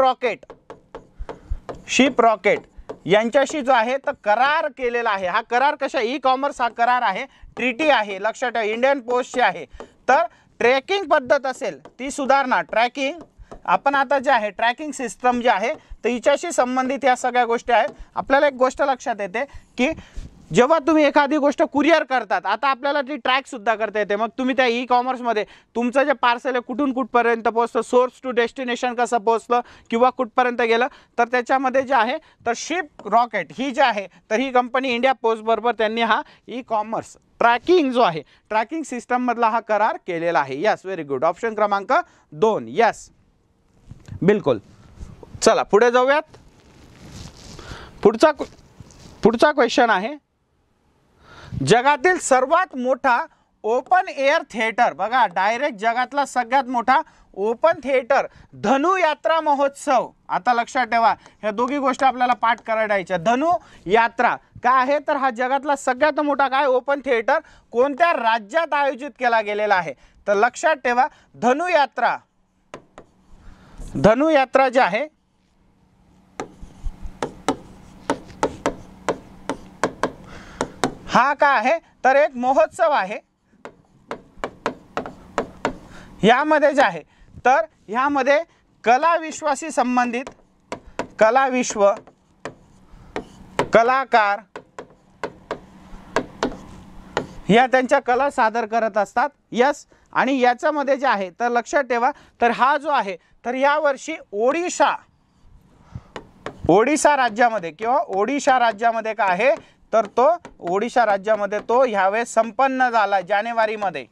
Speaker 1: रॉकेट यांच्याशी जो आहे तर करार केलेला आहे. हा करार कशा ई कॉमर्स हा करार आहे ट्रीटी आहे. लक्षात ठेवा इंडियन पोस्टची आहे. तर ट्रॅकिंग पद्धत असेल ती सुधारणा ट्रॅकिंग आपण आता जे आहे ट्रॅकिंग सिस्टम जे आहे तर हिच्याशी संबंधित या सगळ्या गोष्टी आहेत. आपल्याला एक गोष्ट लक्षात येते की जेव्हा तुम्ही एखादी गोष्ट कुरिअर करतात, आता आपल्याला ती ट्रॅक सुद्धा करता येते, मग तुम्ही त्या ई कॉमर्समध्ये तुमचं जे पार्सल आहे कुठून कुठपर्यंत पोहोचतं, सोर्स टू डेस्टिनेशन कसं पोहोचलं किंवा कुठपर्यंत गेलं, तर त्याच्यामध्ये जे आहे तर शिप रॉकेट ही जी आहे तर ही कंपनी इंडिया पोस्ट बरोबर त्यांनी हा ई कॉमर्स ट्रॅकिंग जो आहे ट्रॅकिंग सिस्टम मधला हा करार केलेला आहे. Yes, very good. ऑप्शन क्रमांक 2. यस, बिलकुल. चला पुढे जाऊयात. पुढचा क्वेश्चन आहे, जगातील सर्वात मोठा ओपन एअर थिएटर, बघा डायरेक्ट जगातला सगळ्यात मोठा ओपन थिएटर धनु यात्रा महोत्सव. आता लक्षात ठेवा, ह्या दोघी गोष्टी आपल्याला पाठ करायच्या. धनु यात्रा काय आहे तर हा जगातला सगळ्यात मोठा काय ओपन थिएटर कोणत्या राज्यात आयोजित केला गेलेला आहे, तर लक्षात ठेवा धनु यात्रा जी आहे हा काय आहे तर एक महोत्सव आहे. यामध्ये जे आहे तर ह्यामध्ये कला विश्वाशी संबंधित कला विश्व, कलाकार या त्यांच्या कला सादर करत असतात. यस, आणि याच्यामध्ये जे आहे तर लक्षात ठेवा तर हा जो आहे तर यावर्षी ओडिशा राज्यामध्ये किंवा ओडिशा राज्यामध्ये काय आहे तर तो ओडिशा राज्यामध्ये तो ह्यावेळेस संपन्न झाला जानेवारीमध्ये.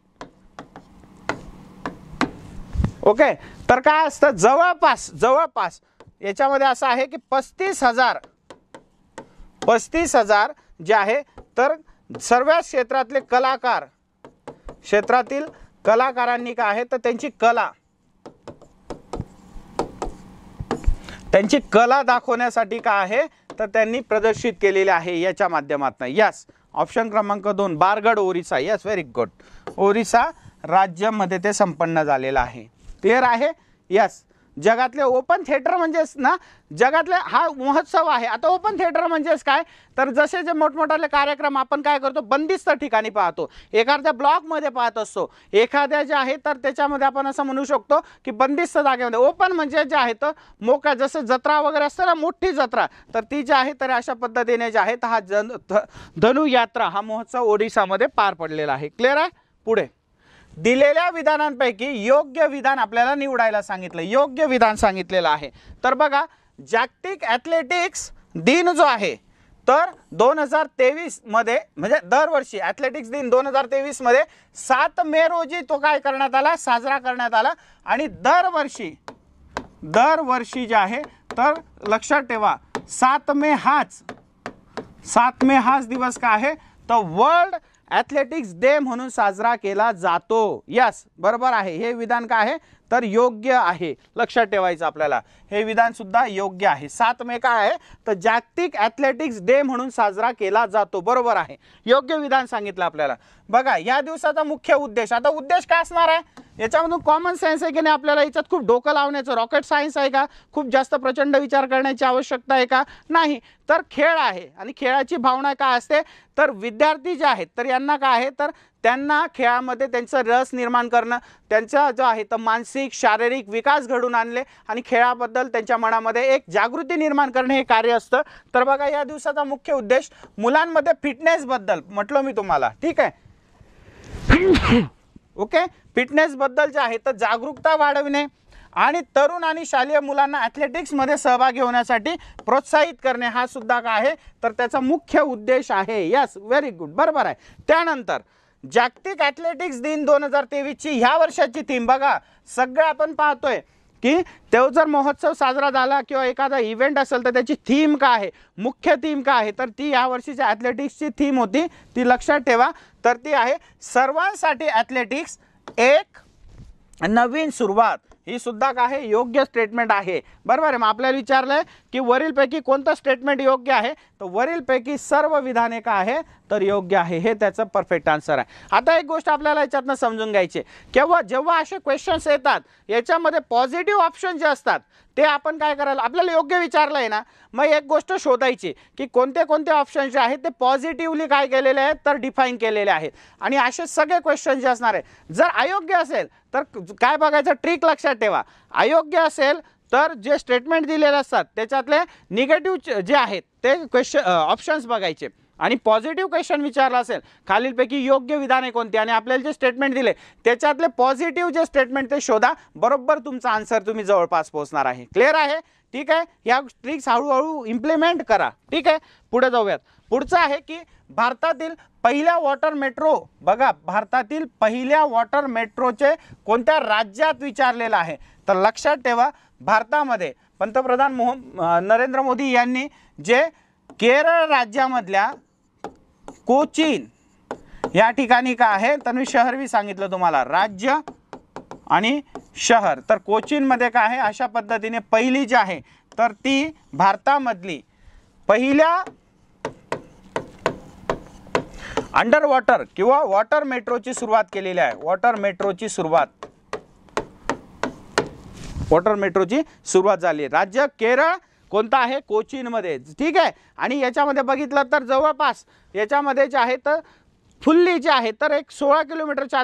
Speaker 1: ओके, तर काय असतं जवळपास याच्यामध्ये असं आहे की 35,000 जे आहे तर सर्व क्षेत्रातले क्षेत्रातील कलाकारांनी काय आहे तर त्यांची कला दाखवण्यासाठी काय आहे तर त्यांनी प्रदर्शित केलेले आहे याच्या माध्यमातून. यस, ऑप्शन क्रमांक 2 Bargarh Orissa. Yes, very good. Orissa राज्यामध्ये ते संपन्न झालेलं आहे. क्लिअर आहे. यस, जगातले ओपन थिएटर म्हणजेच ना जगातले हा महोत्सव आहे. आता ओपन थिएटर म्हणजेच काय तर जसे जे मोठमोठाले कार्यक्रम आपण काय करतो बंदिस्त ठिकाणी पाहतो, एखाद्या ब्लॉकमध्ये पाहत असतो, एखाद्या जे आहे तर त्याच्यामध्ये आपण असं म्हणू शकतो की बंदिस्त जागेमध्ये. ओपन म्हणजे जे आहे तर मोकळा, जसं जत्रा वगैरे असते ना मोठी जत्रा, तर ती जी आहे तर अशा पद्धतीने जे आहे तर हा धनु यात्रा हा महोत्सव ओडिसामध्ये पार पडलेला आहे. क्लिअर आहे. पुढे दिलेल्या विधानांपैकी योग्य विधान आपल्याला निवडायला सांगितलं. योग्य विधान सांगितलेलं आहे तर बघा जागतिक ॲथलेटिक्स दिन जो आहे तर 2023 मध्ये म्हणजे दरवर्षी ॲथलेटिक्स दिन 2023 मध्ये 7 मे रोजी तो काय करण्यात आला साजरा करण्यात आला. आणि दरवर्षी जे आहे तर लक्षात ठेवा 7 मे हाच दिवस काय आहे तर वर्ल्ड ॲथलेटिक्स डे म्हणून साजरा केला जातो. यस, बरोबर आहे. हे विधान काय आहे तर योग्य आहे. लक्षात ठेवायचं आपल्याला हे विधान सुद्धा योग्य आहे. 7 मे काय आहे तर जागतिक ॲथलेटिक्स डे म्हणून साजरा केला जातो. बरोबर आहे. योग्य विधान सांगितलं आपल्याला. बघा या दिवसाचा मुख्य उद्देश, आता उद्देश काय असणार आहे याच्यामधून कॉमन सेन्स आहे की नाही, आपल्याला याच्यात खूप डोकं लावण्याचं रॉकेट सायन्स आहे का, खूप जास्त प्रचंड विचार करण्याची आवश्यकता आहे का, नाही, तर खेळ आहे. आणि खेळाची भावना काय असते तर विद्यार्थी जे आहेत तर यांना काय आहे तर त्यांना खेळामध्ये त्यांचा रस निर्माण करणं, त्यांचा जो आहे तर मानसिक शारीरिक विकास घडून आणले आणि खेळाबद्दल त्यांच्या मनामध्ये एक जागृती निर्माण करणे हे कार्य असतं. तर बघा या दिवसाचा मुख्य उद्देश मुलांमध्ये फिटनेसबद्दल म्हटलं मी तुम्हाला, ठीक आहे. ओके, फिटनेसबद्दल जे आहे तर जागरूकता वाढविणे आणि तरुण आणि शालेय मुलांना ॲथलेटिक्समध्ये सहभागी होण्यासाठी प्रोत्साहित करणे हा सुद्धा काय आहे तर त्याचा मुख्य उद्देश आहे. यस, व्हेरी गुड, बरोबर आहे. त्यानंतर जागतिक ॲथलेटिक्स दिन 2023ची ह्या वर्षाची थीम बघा, सगळं आपण पाहतोय की तो जर महोत्सव साजरा झाला किंवा एखादा इव्हेंट असेल तर त्याची थीम काय आहे, मुख्य थीम काय आहे तर ती या वर्षीच्या ॲथलेटिक्सची थीम होती, ती लक्षात ठेवा. तर ती आहे सर्वांसाठी ॲथलेटिक्स एक नवीन सुरुवात. ही सुद्धा काय आहे योग्य स्टेटमेंट आहे. बरोबर आहे. मग आपल्याला विचारलंय की वरीलपैकी कोणतं स्टेटमेंट योग्य आहे तर वरीलपैकी सर्व विधाने काय आहे तर योग्य आहे, हे त्याचं परफेक्ट आन्सर आहे. आता एक गोष्ट आपल्याला याच्यातनं समजून घ्यायची, केव्हा जेव्हा असे क्वेश्चन्स येतात याच्यामध्ये पॉझिटिव्ह ऑप्शन जे असतात ते आपण काय करायला, आपल्याला योग्य विचारलं आहे ना, मग एक गोष्ट शोधायची की कोणते कोणते ऑप्शन जे आहेत ते पॉझिटिव्हली काय केलेले आहेत तर डिफाईन केलेले आहेत. आणि असे सगळे क्वेश्चन जे असणार आहे जर अयोग्य असेल तर काय बघायचं, ट्रिक लक्षात ठेवा. अयोग्य असेल तर जे स्टेटमेंट दिलेले असतात त्याच्यातले निगेटिव्ह जे आहेत ते ऑप्शन्स बघायचे आणि पॉझिटिव्ह क्वेश्चन विचारला असेल, खालीलपैकी योग्य विधाने कोणती, आणि आपल्याला जे स्टेटमेंट दिले त्याच्यातले पॉझिटिव्ह जे स्टेटमेंट ते शोधा, बरोबर तुमचा आन्सर तुम्ही जवळपास पोहोचणार आहे. क्लिअर आहे? ठीक आहे. या ट्रिक्स हळूहळू इम्प्लिमेंट करा. ठीक आहे, पुढे जाऊयात. पुढचं आहे की भारतातील पहिल्या वॉटर मेट्रो, बघा भारतातील पहिल्या वॉटर मेट्रोचे कोणत्या राज्यात विचारलेलं आहे. तर लक्षात ठेवा, भारतामध्ये पंतप्रधान नरेंद्र मोदी यांनी जे केरळ राज्यामधल्या कोचीन या ठिकाणी काय आहे, तर मी शहर बी सांगितलं तुम्हाला, राज्य आणि शहर. तर कोचीनमध्ये काय आहे, अशा पद्धतीने पहिली जी आहे तर ती भारतामधली पहिल्या अंडर वॉटर किंवा वॉटर मेट्रोची सुरुवात केलेली आहे. वॉटर मेट्रोची सुरुवात झाली. राज्य केरळ कोणता आहे, कोचीनमध्ये. ठीक आहे. आणि याच्यामध्ये बघितलं तर जवळपास याच्यामध्ये जे आहे तर फुल्ली जे आहे तर एक 16 किलोमीटरच्या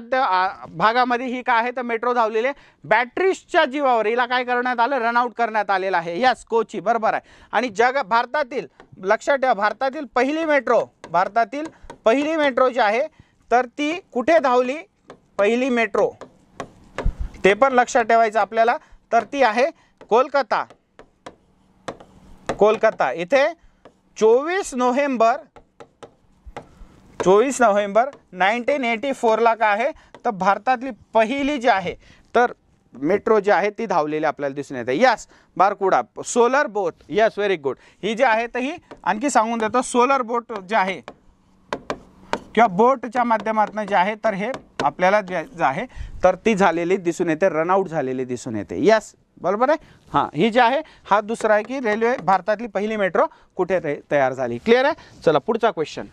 Speaker 1: भागामध्ये ही काय आहे तर मेट्रो धावलेली आहे. बॅटरीजच्या जीवावर हिला काय करण्यात आलं, रनआउट करण्यात आलेला आहे. यस, कोची बरोबर आहे. आणि भारतातील, लक्षात ठेवा, भारतातील पहिली मेट्रो जी आहे तर ती कुठे धावली, पहिली मेट्रो ते पण लक्षात ठेवायचं आपल्याला. तर ती आहे कोलकाता इथे 24 नोव्हेंबर 1984 ला काय आहे तर भारतातली पहिली जी आहे तर मेट्रो जी आहे ती धावलेली आपल्याला दिसून येते. Yes, Barracuda solar boat. Yes, very good. ही जी आहे तर ही आणखी सांगून देतो, सोलर बोट जे आहे किंवा बोटच्या माध्यमातून जे आहे तर हे आपल्याला जे आहे तर ती झालेली दिसून येते, रनआउट झालेली दिसून येते. यस, बरोबर आहे. हां, ही जी आहे हा दुसरा आहे की रेल्वे भारतातली पहिली मेट्रो कुठे तयार झाली. क्लिअर आहे? चला पुढचा क्वेश्चन.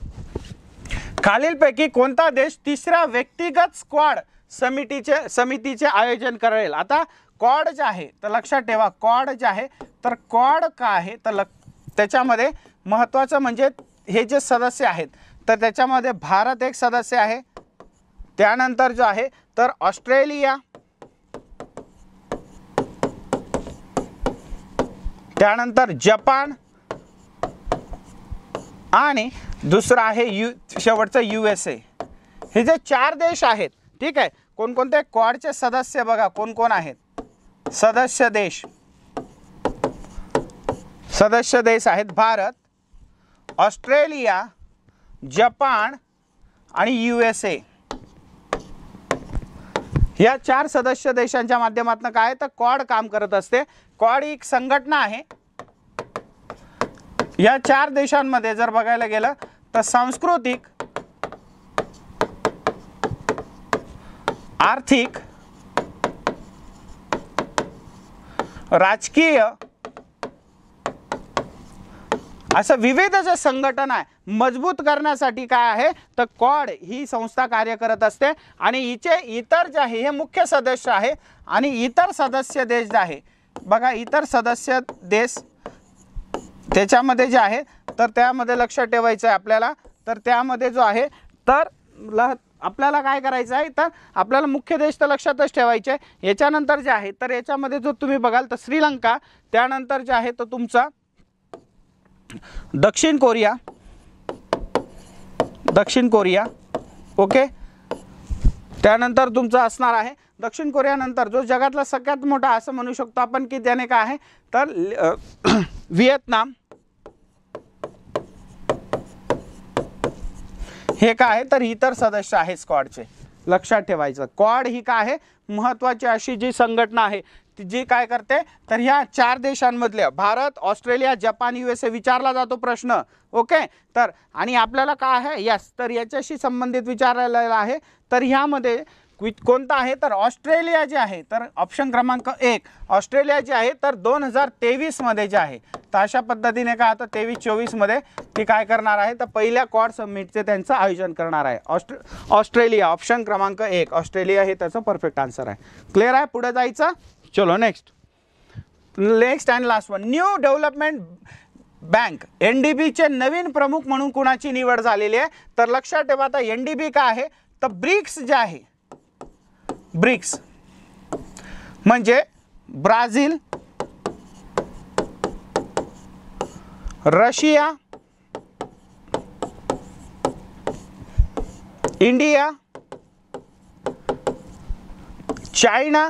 Speaker 1: खालीलपैकी कोणता देश तिसऱ्या व्यक्तिगत स्क्वॉड समितीचे आयोजन करेल. आता क्वाड जे आहे तर लक्षात ठेवा, क्वाड जे आहे तर क्वाड काय आहे तर त्याच्यामध्ये महत्त्वाचं म्हणजे हे जे सदस्य आहेत तर त्याच्यामध्ये भारत एक सदस्य आहे, त्यानंतर जो आहे तर ऑस्ट्रेलिया, त्यानंतर जपान आणि दुसरा आहे शेवटचं USA. हे जे 4 देश आहेत, ठीक आहे, कोणकोणते क्वाडचे सदस्य बघा कोण कोण आहेत. सदस्य देश आहेत भारत, ऑस्ट्रेलिया, जपान आणि USA. या 4 सदस्य देशांच्या माध्यमातून काय तर क्वाड काम करत असते. क्वाड एक संघटना आहे. या 4 देशांमध्ये जर बघायला गेलं तर सांस्कृतिक, आर्थिक, राजकीय असं विविध जे संघटन आहे मजबूत करण्यासाठी काय आहे तर क्वाड ही संस्था कार्य करत असते. आणि हिचे इतर जे आहे हे मुख्य सदस्य आहे आणि इतर सदस्य देश जे आहे बघा, इतर सदस्य देश त्याच्यामध्ये जे आहे तर त्यामध्ये लक्षात ठेवायचं आहे आपल्याला. तर त्यामध्ये जो आहे तर आपल्याला काय करायचं आहे तर आपल्याला मुख्य देश तर लक्षातच ठेवायचे. याच्यानंतर जे आहे तर याच्यामध्ये जो तुम्ही बघाल तर श्रीलंका, त्यानंतर जे आहे तर तुमचा दक्षिण कोरिया, ओके. त्यानंतर तुमचं असणार आहे दक्षिण कोरियानंतर जो जगातला सगळ्यात मोठा असं म्हणू शकतो आपण की त्याने काय आहे तर व्हिएतनाम, हे काय आहे तर इतर सदस्य आहे स्क्वॉडचे. लक्षात ठेवायचं, क्वाड ही काय आहे महत्त्वाची अशी जी संघटना आहे जी काय करते तर ह्या 4 देशांमधल्या भारत, ऑस्ट्रेलिया, जपान, USA विचारला जातो प्रश्न, ओके. तर आणि आपल्याला काय आहे यस तर याच्याशी संबंधित विचारलेला आहे. तर ह्यामध्ये कोणता आहे तर ऑस्ट्रेलिया जे आहे तर ऑप्शन क्रमांक 1 ऑस्ट्रेलिया जे आहे तर 2023 मध्ये जे आहे तर अशा पद्धतीने काय आता 23-24 मध्ये ती काय करणार आहे तर पहिल्या क्वाड समिटचे त्यांचं आयोजन करणार आहे. ऑस्ट्रेलिया ऑप्शन क्रमांक 1 ऑस्ट्रेलिया हे त्याचं परफेक्ट आन्सर आहे. क्लिअर आहे? पुढे जायचं. चलो next and last one. New development bank NDB चे नवीन प्रमुख म्हणून कुणाची निवड झालेली आहे तर लक्षात ठेवा आता NDB काय आहे तर ब्रिक्स जे आहे, ब्रिक्स म्हणजे ब्राझील, रशिया, इंडिया, चायना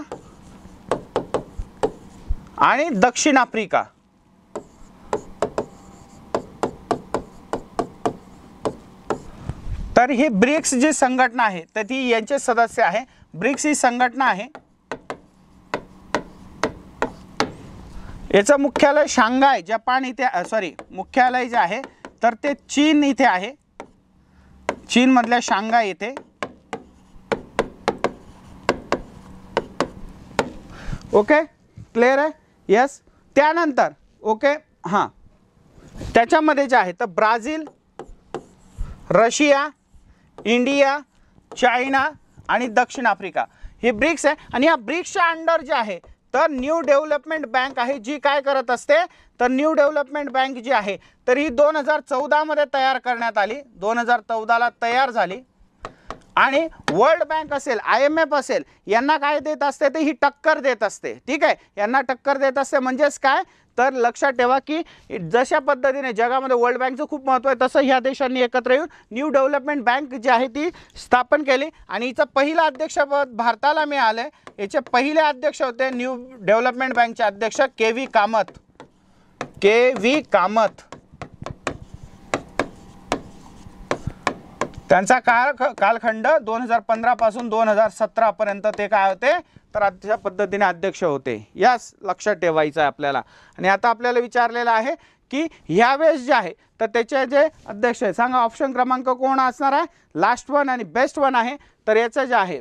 Speaker 1: आणि दक्षिण आफ्रिका. तर ही ब्रिक्स जी संघटना आहे तर ती यांचे सदस्य आहे. ब्रिक्स ही संघटना आहे, याचं मुख्यालय शांघाय जपान इथे, मुख्यालय जे आहे तर ते चीन इथे आहे, चीन मधल्या शांघाय येथे. ओके, क्लिअर आहे. यस. त्यानंतर ओके हां, त्याच्यामध्ये जे आहे तर ब्राझील, रशिया, इंडिया, चायना आणि दक्षिण आफ्रिका हे ब्रिक्स आहे. आणि या ब्रिक्सच्या अंडर जे आहे तर न्यू डेव्हलपमेंट बँक आहे, जी काय करत असते तर न्यू डेव्हलपमेंट बँक जी आहे तर ही 2014 मध्ये तयार करण्यात आली, 2014 ला तयार झाली. आणि वर्ल्ड बँक असेल, IMF असेल, यांना काय देत असते ते ही टक्कर देत असते. ठीक आहे, यांना टक्कर देत असते. म्हणजेच काय तर लक्षात ठेवा की जशा पद्धतीने जगामध्ये वर्ल्ड बँकचं खूप महत्त्व आहे तसं ह्या देशांनी एकत्र येऊन न्यू डेव्हलपमेंट बँक जी आहे ती स्थापन केली. आणि हिचं पहिलं अध्यक्षपद भारताला मिळालं. याचे पहिले अध्यक्ष होते न्यू डेव्हलपमेंट बँकचे अध्यक्ष KV कामत. KV कामत त्यांचा कालखंड 2015 पासून 2017 पर्यंत ते काय होते तर अशा पद्धतीने अध्यक्ष होते. यास लक्षात ठेवायचं आहे आपल्याला. आणि आता आपल्याला विचारलेलं आहे की ह्यावेळेस जे आहे तर त्याचे जे अध्यक्ष आहे सांगा, ऑप्शन क्रमांक कोण असणार आहे, लास्ट वन आणि बेस्ट वन आहे. तर याचं जे आहे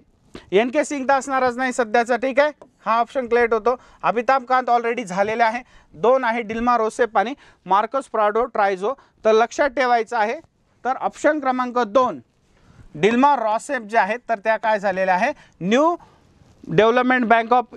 Speaker 1: NK सिंग तर असणारच नाही सध्याचा. ठीक आहे, हा ऑप्शन क्लिअर होतो. अमिताभ कांत ऑलरेडी झालेले आहे. 2 आहे डिल्मा रोसेफ आणि मार्कस प्राडो ट्रायझो. तर लक्षात ठेवायचं आहे तर ऑप्शन क्रमांक 2 डिल्मा रोसेफ जे आहेत तर त्या काय झालेल्या आहे न्यू डेव्हलपमेंट बँक ऑफ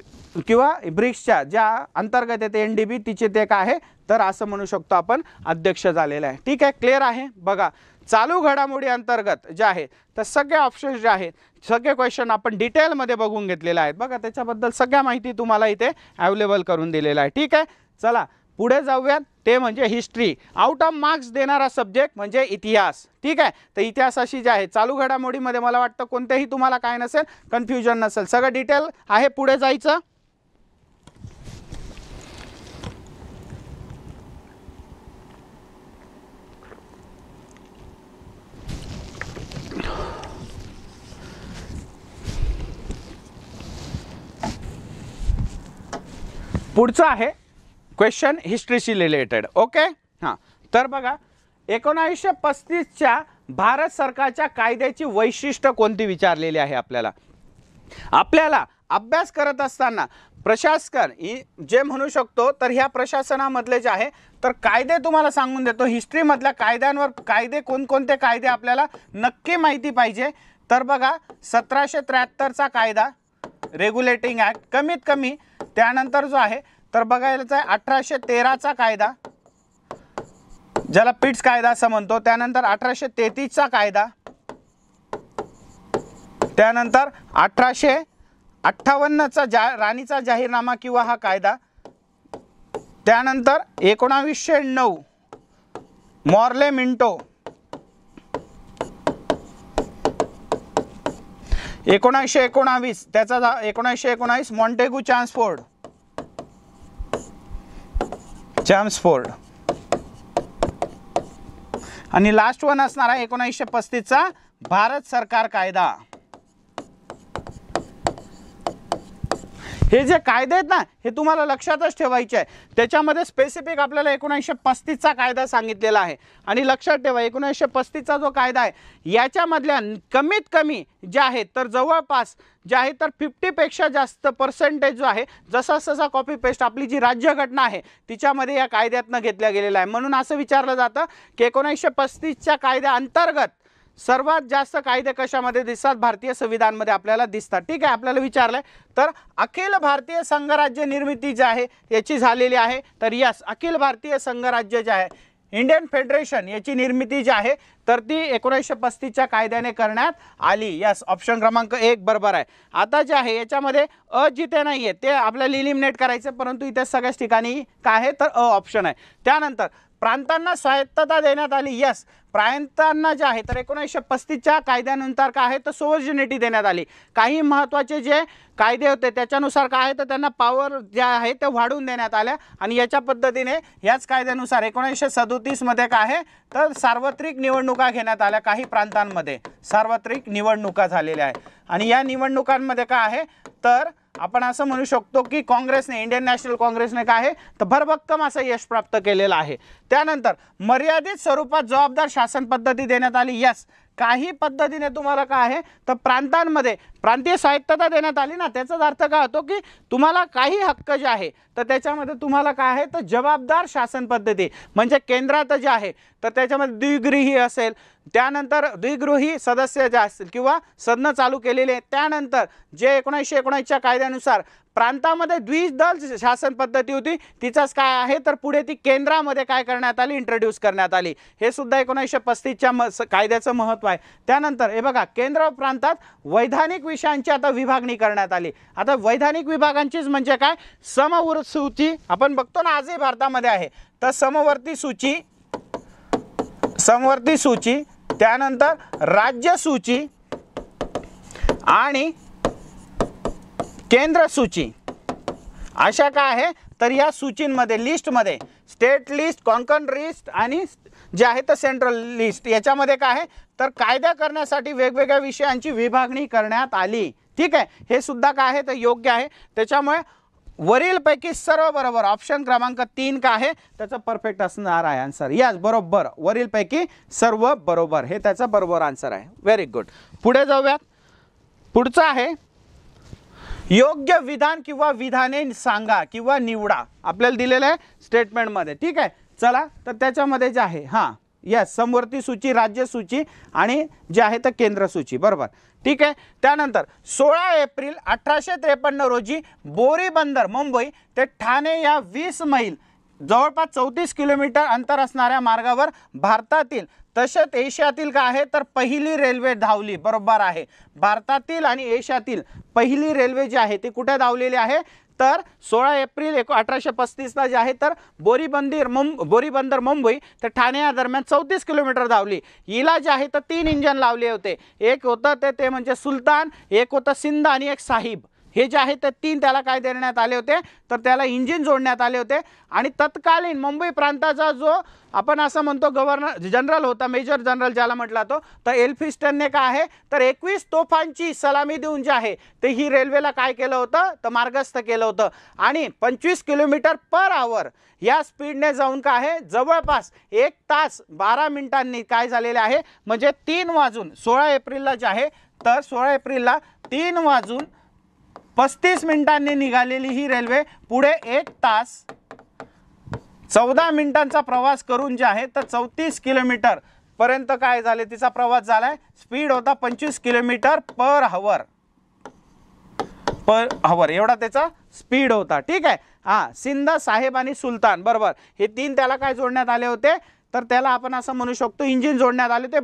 Speaker 1: किंवा ब्रिक्सच्या ज्या अंतर्गत येते NDB तिचे ते काय आहे तर असं म्हणू शकतो आपण अध्यक्ष झालेले आहे. ठीक आहे, क्लिअर आहे. बघा चालू घडामोडी अंतर्गत जे आहे तर सगळे ऑप्शन्स जे आहेत सगळे क्वेश्चन आपण डिटेलमध्ये बघून घेतलेले आहेत. बघा त्याच्याबद्दल सगळ्या माहिती तुम्हाला इथे अवेलेबल करून दिलेलं आहे. ठीक आहे, चला पुढे जाऊयात. ते म्हणजे हिस्ट्री. आउट ऑफ मार्क्स देणारा सब्जेक्ट म्हणजे इतिहास. ठीक आहे, तर इतिहासाशी जे आहे चालू घडामोडीमध्ये मला वाटतं कोणतेही तुम्हाला काय नसेल, कन्फ्युजन नसेल, सगळं डिटेल आहे. पुढे जायचं. पुढचं आहे क्वेश्चन हिस्ट्रीशी रिलेटेड. ओके हां, तर बघा 1935च्या भारत सरकारच्या कायद्याची वैशिष्ट्य कोणती विचारलेली आहे आपल्याला. आपल्याला अभ्यास करत असताना प्रशासन जे म्हणू शकतो तर ह्या प्रशासनामधले जे आहे तर कायदे तुम्हाला सांगून देतो. हिस्ट्रीमधल्या कायद्यांवर कायदे कोणकोणते कायदे आपल्याला नक्की माहिती पाहिजे. तर बघा 1773चा कायदा रेग्युलेटिंग ॲक्ट कमीत कमी. त्यानंतर जो आहे तर बघायलाच आहे 1813चा कायदा ज्याला पिट्स कायदा असं म्हणतो. त्यानंतर 1833चा कायदा. त्यानंतर 1858चा राणीचा जाहीरनामा किंवा हा कायदा. त्यानंतर 1909 मॉर्ले मिंटो. 1919 त्याचा 1919 मॉन्टेगू चॅम्सफोर्ड. आणि लास्ट वन असणार आहे 1935चा भारत सरकार कायदा. हे जे कायदे आहेत ना हे तुम्हाला लक्षातच ठेवायचे आहे. त्याच्यामध्ये स्पेसिफिक आपल्याला 1935चा कायदा सांगितलेला आहे. आणि लक्षात ठेवा 1935चा जो कायदा आहे याच्यामधल्या कमीत कमी जे आहेत तर जवळपास जे आहे तर 50पेक्षा जास्त पर्सेंटेज जो आहे जसा कॉपी पेस्ट आपली जी राज्यघटना आहे तिच्यामध्ये या कायद्यातनं घेतल्या गेलेला आहे. म्हणून असं विचारलं जातं की 1935च्या कायद्याअंतर्गत सर्वात जास्त कायदे कशामध्ये दिसतात, भारतीय संविधानमध्ये आपल्याला दिसतात. ठीक आहे, आपल्याला विचारलंय तर अखिल भारतीय संघराज्य निर्मिती जी आहे याची झालेली आहे. तर यस, अखिल भारतीय संघराज्य जे आहे इंडियन फेडरेशन याची निर्मिती जी आहे तर ती 1935च्या कायद्याने करण्यात आली. यस, ऑप्शन क्रमांक 1 बरोबर आहे. आता जे आहे याच्यामध्ये अ जिथे नाही आहे ते आपल्याला इलिमिनेट करायचं, परंतु इथे सगळ्याच ठिकाणी काय आहे तर अ ऑप्शन आहे. त्यानंतर प्रांतांना स्वायत्तता देण्यात आली. यस, प्रांतांना जे आहे तर 1935च्या कायद्यानंतर काय आहे तर सोव्हर्जिनिटी देण्यात आली. काही महत्त्वाचे जे कायदे होते त्याच्यानुसार काय आहे तर त्यांना पॉवर जे आहे ते वाढवून देण्यात आल्या आणि याच्या पद्धतीने याच कायद्यानुसार 1937 मध्ये काय आहे तर सार्वत्रिक निवडणुका घेण्यात आल्या. काही प्रांतांमध्ये सार्वत्रिक निवडणुका झालेल्या आहे आणि या निवडणुकांमध्ये काय आहे तर आपण असं म्हणू शकतो की काँग्रेसने, इंडियन नॅशनल काँग्रेसने काय आहे तर भरभक्कम असं यश प्राप्त केलेलं आहे. त्यानंतर मर्यादित स्वरूपात जबाबदार शासन पद्धती देण्यात आली. यस, काही पद्धतीने तुम्हाला काय आहे तर प्रांतांमध्ये प्रांतीय स्वायत्तता देण्यात आली ना, त्याचा अर्थ काय होतो की तुम्हाला काही हक्क जे आहे तर त्याच्यामध्ये तुम्हाला काय आहे तर जबाबदार शासन पद्धती म्हणजे केंद्रात जे आहे तर त्याच्यामध्ये द्विगृही असेल, त्यानंतर द्विगृही सदस्य जे असतील किंवा सदन चालू केलेले, त्यानंतर जे 1919च्या कायद्यानुसार प्रांतामध्ये द्विदल शासन पद्धती होती तिचाच काय आहे तर पुढे ती केंद्रामध्ये काय करण्यात आली, इंट्रोड्यूस करण्यात आली. हे सुद्धा 1935च्या कायद्याचं महत्त्व आहे. त्यानंतर हे बघा, केंद्र प्रांतात वैधानिक विषयांची आता विभागणी करण्यात आली. आता वैधानिक विभागांचीच म्हणजे काय, समवर्ती सूची आपण बघतो ना आजही भारतामध्ये आहे तर समवर्ती सूची, त्यानंतर राज्य सूची आणि केंद्र सूची अशा काय आहे तर या सूचींमध्ये लिस्टमध्ये स्टेट लिस्ट, कॉन्कन लिस्ट आणि जे आहे तर सेंट्रल लिस्ट याच्यामध्ये काय आहे तर कायदा करण्यासाठी वेगवेगळ्या विषयांची विभागणी करण्यात आली. ठीक आहे, हे सुद्धा काय आहे तर योग्य आहे. त्याच्यामुळे वरीलपैकी सर्व बरोबर, ऑप्शन क्रमांक 3 का आहे त्याचा परफेक्ट असणार आहे आन्सर. यस, बरोबर, वरीलपैकी सर्व बरोबर हे त्याचा बरोबर आन्सर आहे. Very good. पुढे जाऊयात. पुढचं आहे योग्य विधान किंवा विधाने सांगा किंवा निवडा. आपल्याला दिलेलं आहे स्टेटमेंटमध्ये. ठीक आहे, चला तर त्याच्यामध्ये जे आहे यस, समवर्ती सूची, राज्य सूची आणि जे आहे तर केंद्र सूची. बरोबर, ठीक आहे. त्यानंतर 16 एप्रिल 1853 रोजी बोरीबंदर मुंबई ते ठाणे या 20 मैल जवळपास 34 किलोमीटर अंतर असणाऱ्या मार्गावर भारतातील तसेच एशियातील काय आहे तर पहिली रेल्वे धावली. बरोबर आहे, भारतातील आणि एशियातील पहिली रेल्वे जी आहे ती कुठे धावलेली आहे तर 16 एप्रिल 1835ला जे आहे तर बोरीबंदर मुंबई तर ठाणे या दरम्यान 34 किलोमीटर धावली. हिला जे आहे तर 3 इंजन लावले होते. एक होतं ते म्हणजे सुलतान, एक होतं सिंध आणि एक साहिब. हे जे आहे ते 3 त्याला काय देण्यात आले होते तर त्याला इंजिन जोडण्यात आले होते. आणि तत्कालीन मुंबई प्रांताचा जो आपण असं म्हणतो गव्हर्नर जनरल होता, मेजर जनरल ज्याला म्हटला तो, तर एल्फिस्टनने काय आहे तर 21 तोफांची सलामी देऊन जे आहे ते ही रेल्वेला काय केलं होतं तर मार्गस्थ केलं होतं. आणि 25 किलोमीटर पर आवर या स्पीडने जाऊन काय आहे जवळपास 1 तास 12 मिनिटांनी काय झालेले आहे म्हणजे 3 वाजून 16 एप्रिलला जे आहे तर 16 एप्रिलला 3 वाजून 35 मिनिटांनी निघालेली ही रेल्वे पुढे 1 तास 14 मिनिटांचा प्रवास करून जे आहे तर 34 किलोमीटर पर्यंत काय झाले तिचा प्रवास झालाय. स्पीड होता 25 किलोमीटर पर आवर एवढा त्याचा स्पीड होता. ठीक आहे, सिंध, साहेब आणि सुलतान. बरोबर, हे 3 त्याला काय जोडण्यात आले होते तर त्याला आपण असं म्हणू शकतो इंजिन जोडण्यात आले होते.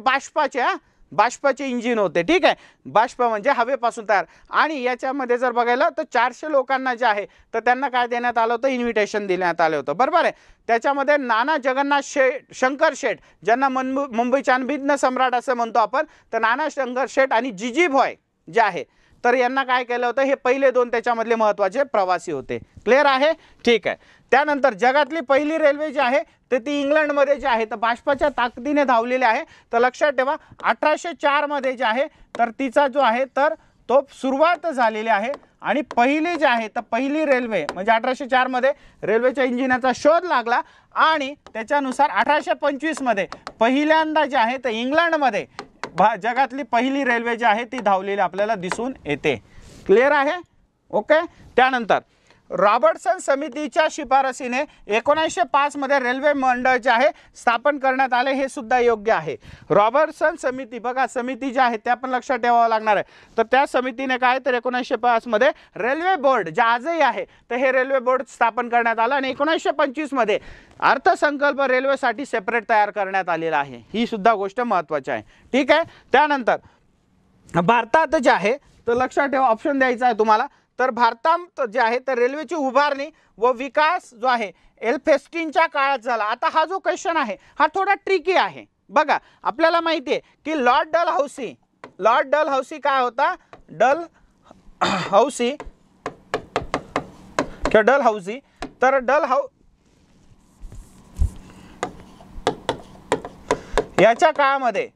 Speaker 1: बाष्पाचे इंजिन होते. ठीक आहे, बाष्प म्हणजे हवेपासून तयार. आणि याच्यामध्ये जर बघायला तर 400 लोकांना जे आहे तर त्यांना काय देण्यात आलं होतं, इन्व्हिटेशन देण्यात आलं होतं. बरोबर आहे. त्याच्यामध्ये नाना जगन्नाथ शंकर शेठ ज्यांना मुंबईचे अनभिज्ञ सम्राट असं म्हणतो आपण, तर नाना शंकर शेठ आणि जिजीभाई जे आहे तर यांना काय केलं होतं, हे पहिले 2 त्याच्यामधले महत्त्वाचे प्रवासी होते. क्लिअर आहे. ठीक आहे. त्यानंतर जगातली पहिली रेल्वे जी आहे तर ती इंग्लंडमध्ये जी आहे तर बाष्पाच्या ताकदीने धावलेली आहे. तर लक्षात ठेवा 1804 मध्ये जे आहे तर तिचा जो आहे तर तो सुरुवात झालेली आहे. आणि पहिली जी आहे तर पहिली रेल्वे म्हणजे 1804 मध्ये रेल्वेच्या इंजिनाचा शोध लागला आणि त्याच्यानुसार 1825 मध्ये पहिल्यांदा जे आहे तर इंग्लंडमध्ये जगातली पहिली रेल्वे जी आहे ती धावलेली आपल्याला दिसून येते. क्लिअर आहे. ओके. त्यानंतर रॉबर्टसन समितीच्या शिफारसीने 1905 मध्ये रेल्वे मंडळ जे आहे स्थापन करण्यात आले. हे सुद्धा योग्य आहे. रॉबर्टसन समिती बघा, समिती जी आहे त्या पण लक्षात ठेवावं लागणार आहे. तर त्या समितीने काय तर 1905 मध्ये रेल्वे बोर्ड जे आजही आहे तर हे रेल्वे बोर्ड स्थापन करण्यात आलं आणि 1925 मध्ये अर्थसंकल्प रेल्वेसाठी सेपरेट तयार करण्यात आलेला आहे. ही सुद्धा गोष्ट महत्त्वाची आहे. ठीक आहे. त्यानंतर भारतात जे आहे तर लक्षात ठेवा, ऑप्शन द्यायचा आहे तुम्हाला, तर भारतात जे आहे तर रेल्वेची उभारणी व विकास जो आहे एल्फिन्स्टनच्या काळात झाला. आता हा जो क्वेश्चन आहे हा थोडा ट्रिकी आहे. बघा आपल्याला माहिती आहे की लॉर्ड डलहौसी काय होता, डलहौसी किंवा डलहौसी, तर याच्या काळामध्ये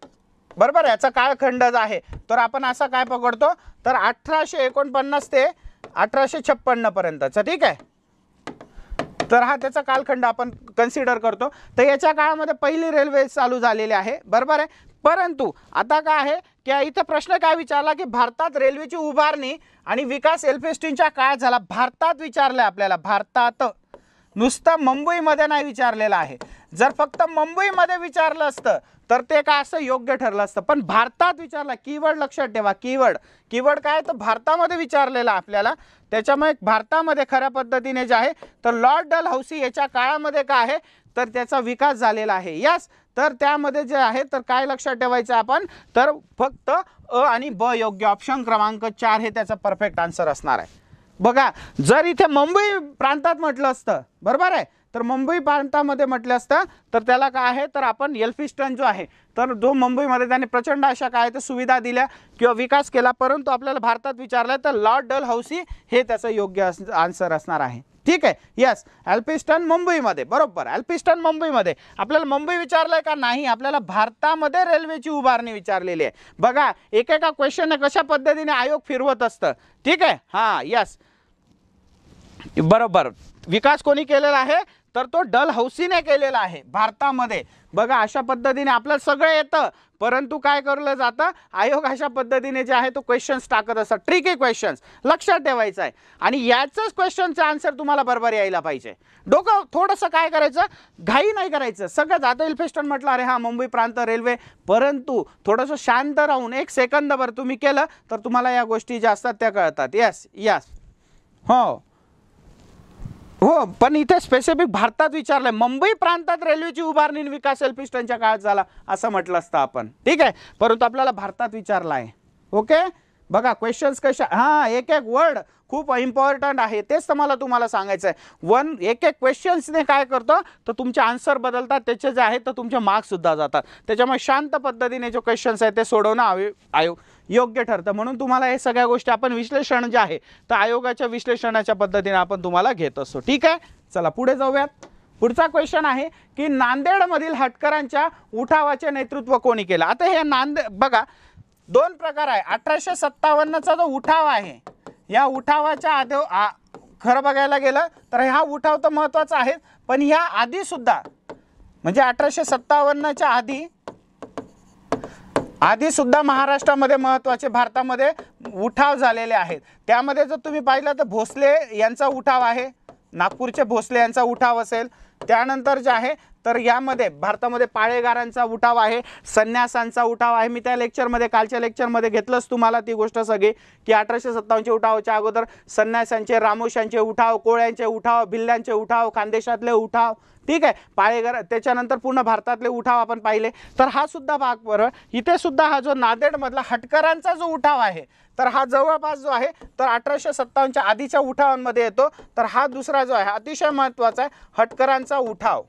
Speaker 1: बरोबर याचा कालखंड आहे तर आपण असा काय पकडतो तर 1849 ते 1856 पर्यंतचा. ठीक आहे, तर हा त्याचा कालखंड आपण कन्सिडर करतो. तर याच्या काळामध्ये पहिली रेल्वे चालू झालेली आहे बरोबर आहे. परंतु आता काय आहे की इथं प्रश्न काय विचारला की भारतात रेल्वेची उभारणी आणि विकास एल्फिन्स्टनच्या काळात झाला. भारतात विचारलं आपल्याला, भारतात, नुसतं मुंबईमध्ये नाही विचारलेलं आहे. जर फक्त मुंबईमध्ये विचारलं असतं तर ते काय असं योग्य ठरलं असतं, पण भारतात विचारला. कीवर्ड लक्षात ठेवा, कीवर्ड काय तर भारतामध्ये विचारलेला आपल्याला. त्याच्यामुळे भारतामध्ये खऱ्या पद्धतीने जे आहे तर लॉर्ड डलहौसी याच्या काळामध्ये काय आहे तर त्याचा विकास झालेला आहे. यस, तर त्यामध्ये जे आहे तर काय लक्षात ठेवायचं आपण तर फक्त अ आणि ब योग्य. ऑप्शन क्रमांक 4 हे त्याचा परफेक्ट आन्सर असणार आहे. बघा जर इथे मुंबई प्रांतात म्हटलं असतं बरोबर आहे तर मुंबई प्रांतामध्ये म्हटलं असतं तर त्याला काय आहे तर आपण एल्फिन्स्टन जो आहे तर जो मुंबईमध्ये त्याने प्रचंड अशा काय तर सुविधा दिल्या किंवा विकास केला. परंतु आपल्याला भारतात विचारलं तर लॉर्ड डलहौसी हे त्याचं योग्य आन्सर असणार आहे. ठीक आहे, यस, एल्फिन्स्टन मुंबईमध्ये, बरोबर, एल्फिन्स्टन मुंबईमध्ये. आपल्याला मुंबई विचारलंय का नाही, आपल्याला भारतामध्ये रेल्वेची उभारणी विचारलेली आहे. बघा एकेका क्वेश्चन कशा पद्धतीने आयोग फिरवत असतं. ठीक आहे, हां, यस, बरोबर. विकास कोणी केलेला आहे तर तो डलहौसीने केलेला आहे भारतामध्ये. बघा अशा पद्धतीने आपल्याला सगळं येतं, परंतु काय करलं जातं आयोग अशा पद्धतीने जे आहे तो क्वेश्चन्स टाकत असतात, ट्रिकी क्वेश्चन्स लक्षात ठेवायचं आहे. आणि याचंच क्वेश्चनचं आन्सर तुम्हाला बरोबर यायला पाहिजे. डोकं थोडंसं काय करायचं, घाई नाही करायचं. सगळं आता एल्फिन्स्टन म्हटलं अरे हा मुंबई प्रांत रेल्वे, परंतु थोडंसं शांत राहून 1 सेकंदभर तुम्ही केलं तर तुम्हाला या गोष्टी ज्या असतात त्या कळतात. यस, हो, पण इथे स्पेसिफिक भारतात विचारलंय. मुंबई प्रांतात रेल्वेची उभारणी आणि विकास एल्फिन्स्टनच्या काळात झाला असं म्हटलं असतं आपण. ठीक आहे, परंतु आपल्याला भारतात विचारला आहे. ओके, बघा क्वेश्चन्स कशा, हां, एक वर्ड खूप इम्पॉर्टंट आहे, तेच तर तुम्हाला सांगायचं आहे. एक क्वेश्चन्सने काय करतो तर तुमचे आन्सर बदलतात, त्याचे जे आहेत तर तुमचे मार्क्ससुद्धा जातात. त्याच्यामुळे शांत पद्धतीने जे क्वेश्चन्स आहेत ते सोडवणं योग्य ठरतं. म्हणून तुम्हाला हे सगळ्या गोष्टी आपण विश्लेषण जे आहे तर आयोगाच्या विश्लेषणाच्या पद्धतीने आपण तुम्हाला घेत असतो. ठीक आहे, चला पुढे जाऊयात. पुढचा क्वेश्चन आहे की नांदेडमधील हटकरांच्या उठावाचे नेतृत्व कोणी केलं. आता हे बघा 2 प्रकार आहे. 1857चा जो उठाव आहे या उठावाच्या खरं बघायला गेलं तर हा उठाव तर महत्त्वाचा आहे, पण ह्या आधी सुद्धा म्हणजे 1857च्या आधी सुद्धा महाराष्ट्रामध्ये महत्त्वाचे भारतामध्ये उठाव झालेले आहेत. त्यामध्ये जर तुम्ही पाहिलं तर भोसले यांचा उठाव आहे, नागपूरचे भोसले यांचा उठाव असेल. त्यानंतर जे आहे तर यामध्ये भारतामध्ये पाळेगारांचा उठाव आहे, संन्यासांचा उठाव आहे. मी त्या लेक्चरमध्ये कालच्या लेक्चरमध्ये घेतलंच तुम्हाला ती गोष्ट सगळी की 1857च्या उठावाच्या अगोदर संन्यासांचे, रामोशांचे उठाव, कोळ्यांचे उठाव, भिल्लांचे उठाव, खानदेशातले उठाव. ठीक आहे, पाळेगार, त्याच्यानंतर पूर्ण भारतातले उठाव आपण पाहिले. तर हा सुद्धा भाग बरं इथे सुद्धा हा जो नांदेडमधला हटकरांचा जो उठाव आहे तर हा जवळपास जो आहे तर 1857च्या आधीच्या उठावांमध्ये येतो. तर हा दुसरा जो आहे अतिशय महत्त्वाचा आहे, हटकरांचा उठाव.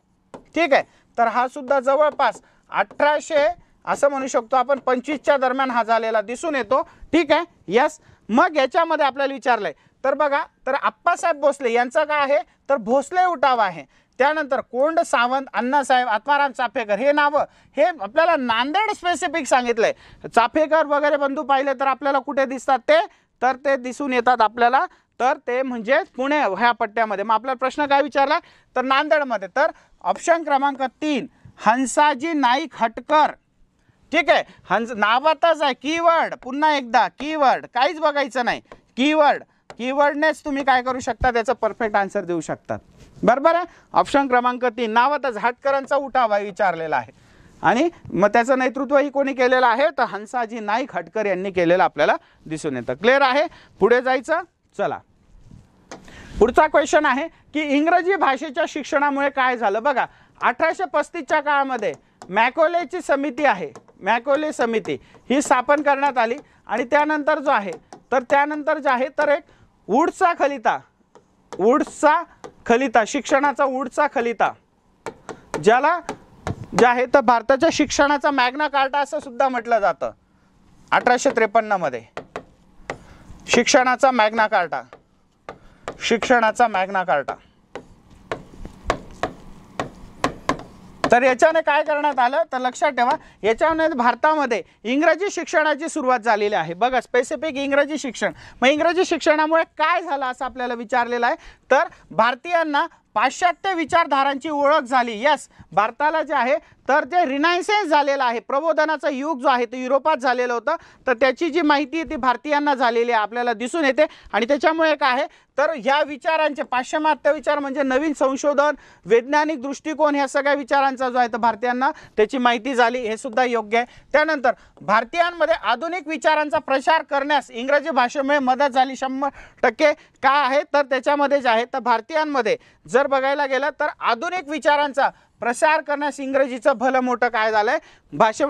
Speaker 1: ठीक आहे, तर हा सुद्धा जवळपास 1800 असं म्हणू शकतो आपण 25च्या दरम्यान हा झालेला दिसून येतो. ठीक आहे, यस. मग याच्यामध्ये आपल्याला विचारलंय तर बघा तर आप्पासाहेब भोसले यांचा काय आहे तर भोसले उठाव आहे. त्यानंतर कोंड सावंत, अण्णासाहेब, आत्माराम चाफेकर हे नावं हे आपल्याला नांदेड स्पेसिफिक सांगितलंय. चाफेकर वगैरे बंधू पाहिले तर आपल्याला कुठे दिसतात ते दिसून येतात आपल्याला, तर ते म्हणजे पुणे ह्या पट्ट्यामध्ये. मग आपला प्रश्न काय विचारला तर नांदेडमध्ये. तर ऑप्शन क्रमांक 3 हंसाजी नाईक हटकर. ठीक आहे, नावातच आहे कीवर्ड, पुन्हा एकदा कीवर्ड, काहीच बघायचं नाही. कीवर्डनेच तुम्ही काय करू शकता त्याचं परफेक्ट आन्सर देऊ शकतात. बरोबर आहे, ऑप्शन क्रमांक 3 नावातच हटकरांचा उठाव विचारलेला आहे आणि मग त्याचं नेतृत्वही कोणी केलेलं आहे तर हंसाजी नाईक हटकर यांनी केलेलं आपल्याला दिसून येतं. क्लिअर आहे, पुढे जायचं. चला पुढचा क्वेश्चन आहे की इंग्रजी भाषेच्या शिक्षणामुळे काय झालं. बघा 1835च्या काळामध्ये मॅकोलेची समिती आहे, मॅकोले समिती ही स्थापन करण्यात आली आणि त्यानंतर जो आहे तर एक वुड्सचा खलिता, वुड्सचा खलिता, शिक्षणाचा वुड्सचा खलिता, ज्याला जे आहे तर भारताच्या शिक्षणाचा मॅग्ना कार्टा असं सुद्धा म्हटलं जातं. 1853 मध्ये शिक्षणाचा मॅग्ना कार्टा, शिक्षणाचा मॅग्ना कार्टा. तर याच्याने काय करण्यात आलं तर लक्षात ठेवा, याच्याने भारतामध्ये इंग्रजी शिक्षणाची सुरुवात झालेली आहे. बघा, स्पेसिफिक इंग्रजी शिक्षण. मग इंग्रजी शिक्षणामुळे काय झालं असं आपल्याला विचारलेलं आहे. तर भारतीयांना पाश्चात्य विचारधारांची ओळख झाली. यस, भारताला जे आहे तर ते रिनायसेन्स झालेलं आहे, प्रबोधनाचा युग जो आहे ते युरोपात झालेलं होतं. तर त्याची जी माहिती आहे ती भारतीयांना झालेली आहे आपल्याला दिसून येते. आणि त्याच्यामुळे काय आहे तर ह्या विचारांचे, पाश्चिमात्य विचार म्हणजे नवीन संशोधन, वैज्ञानिक दृष्टिकोन, ह्या सगळ्या विचारांचा जो आहे तर भारतीयांना त्याची माहिती झाली, हे सुद्धा योग्य आहे. त्यानंतर भारतीयांमध्ये आधुनिक विचारांचा प्रसार करण्यास इंग्रजी भाषेमुळे मदत झाली 100%. काय आहे तर त्याच्यामध्ये जे आहे तर भारतीयांमध्ये जर बघायला गेलं तर आधुनिक विचारांचा प्रसार करण्यास इंग्रजीचं भलं मोठं काय झालंय,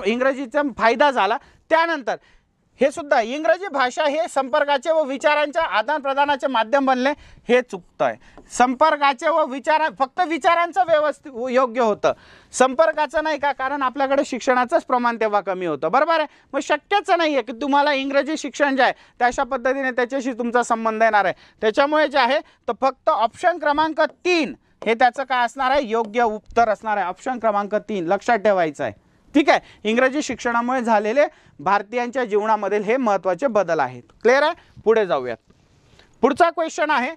Speaker 1: इंग्रजीचा फायदा झाला. त्यानंतर हे सुद्धा इंग्रजी भाषा हे संपर्काचे व विचारांच्या आदान प्रदानाचे माध्यम बनले, हे चुकतं आहे. संपर्काचे व फक्त विचारांचं व्यवस्थित योग्य होतं, संपर्काचं नाही का, कारण आपल्याकडे शिक्षणाचंच प्रमाण तेव्हा कमी होतं. बरोबर आहे. मग शक्यच नाही आहे की तुम्हाला इंग्रजी शिक्षण जे आहे त्या अशा पद्धतीने त्याच्याशी तुमचा संबंध येणार आहे. त्याच्यामुळे जे आहे तर फक्त ऑप्शन क्रमांक 3 हे त्याचं काय असणार आहे, योग्य उत्तर असणार आहे. ऑप्शन क्रमांक 3 लक्षात ठेवायचं आहे. ठीक आहे. इंग्रजी शिक्षणामुळे झालेले भारतीयांच्या जीवनामधील हे महत्त्वाचे बदल आहेत. क्लिअर आहे. पुढे जाऊयात. पुढचा क्वेश्चन आहे,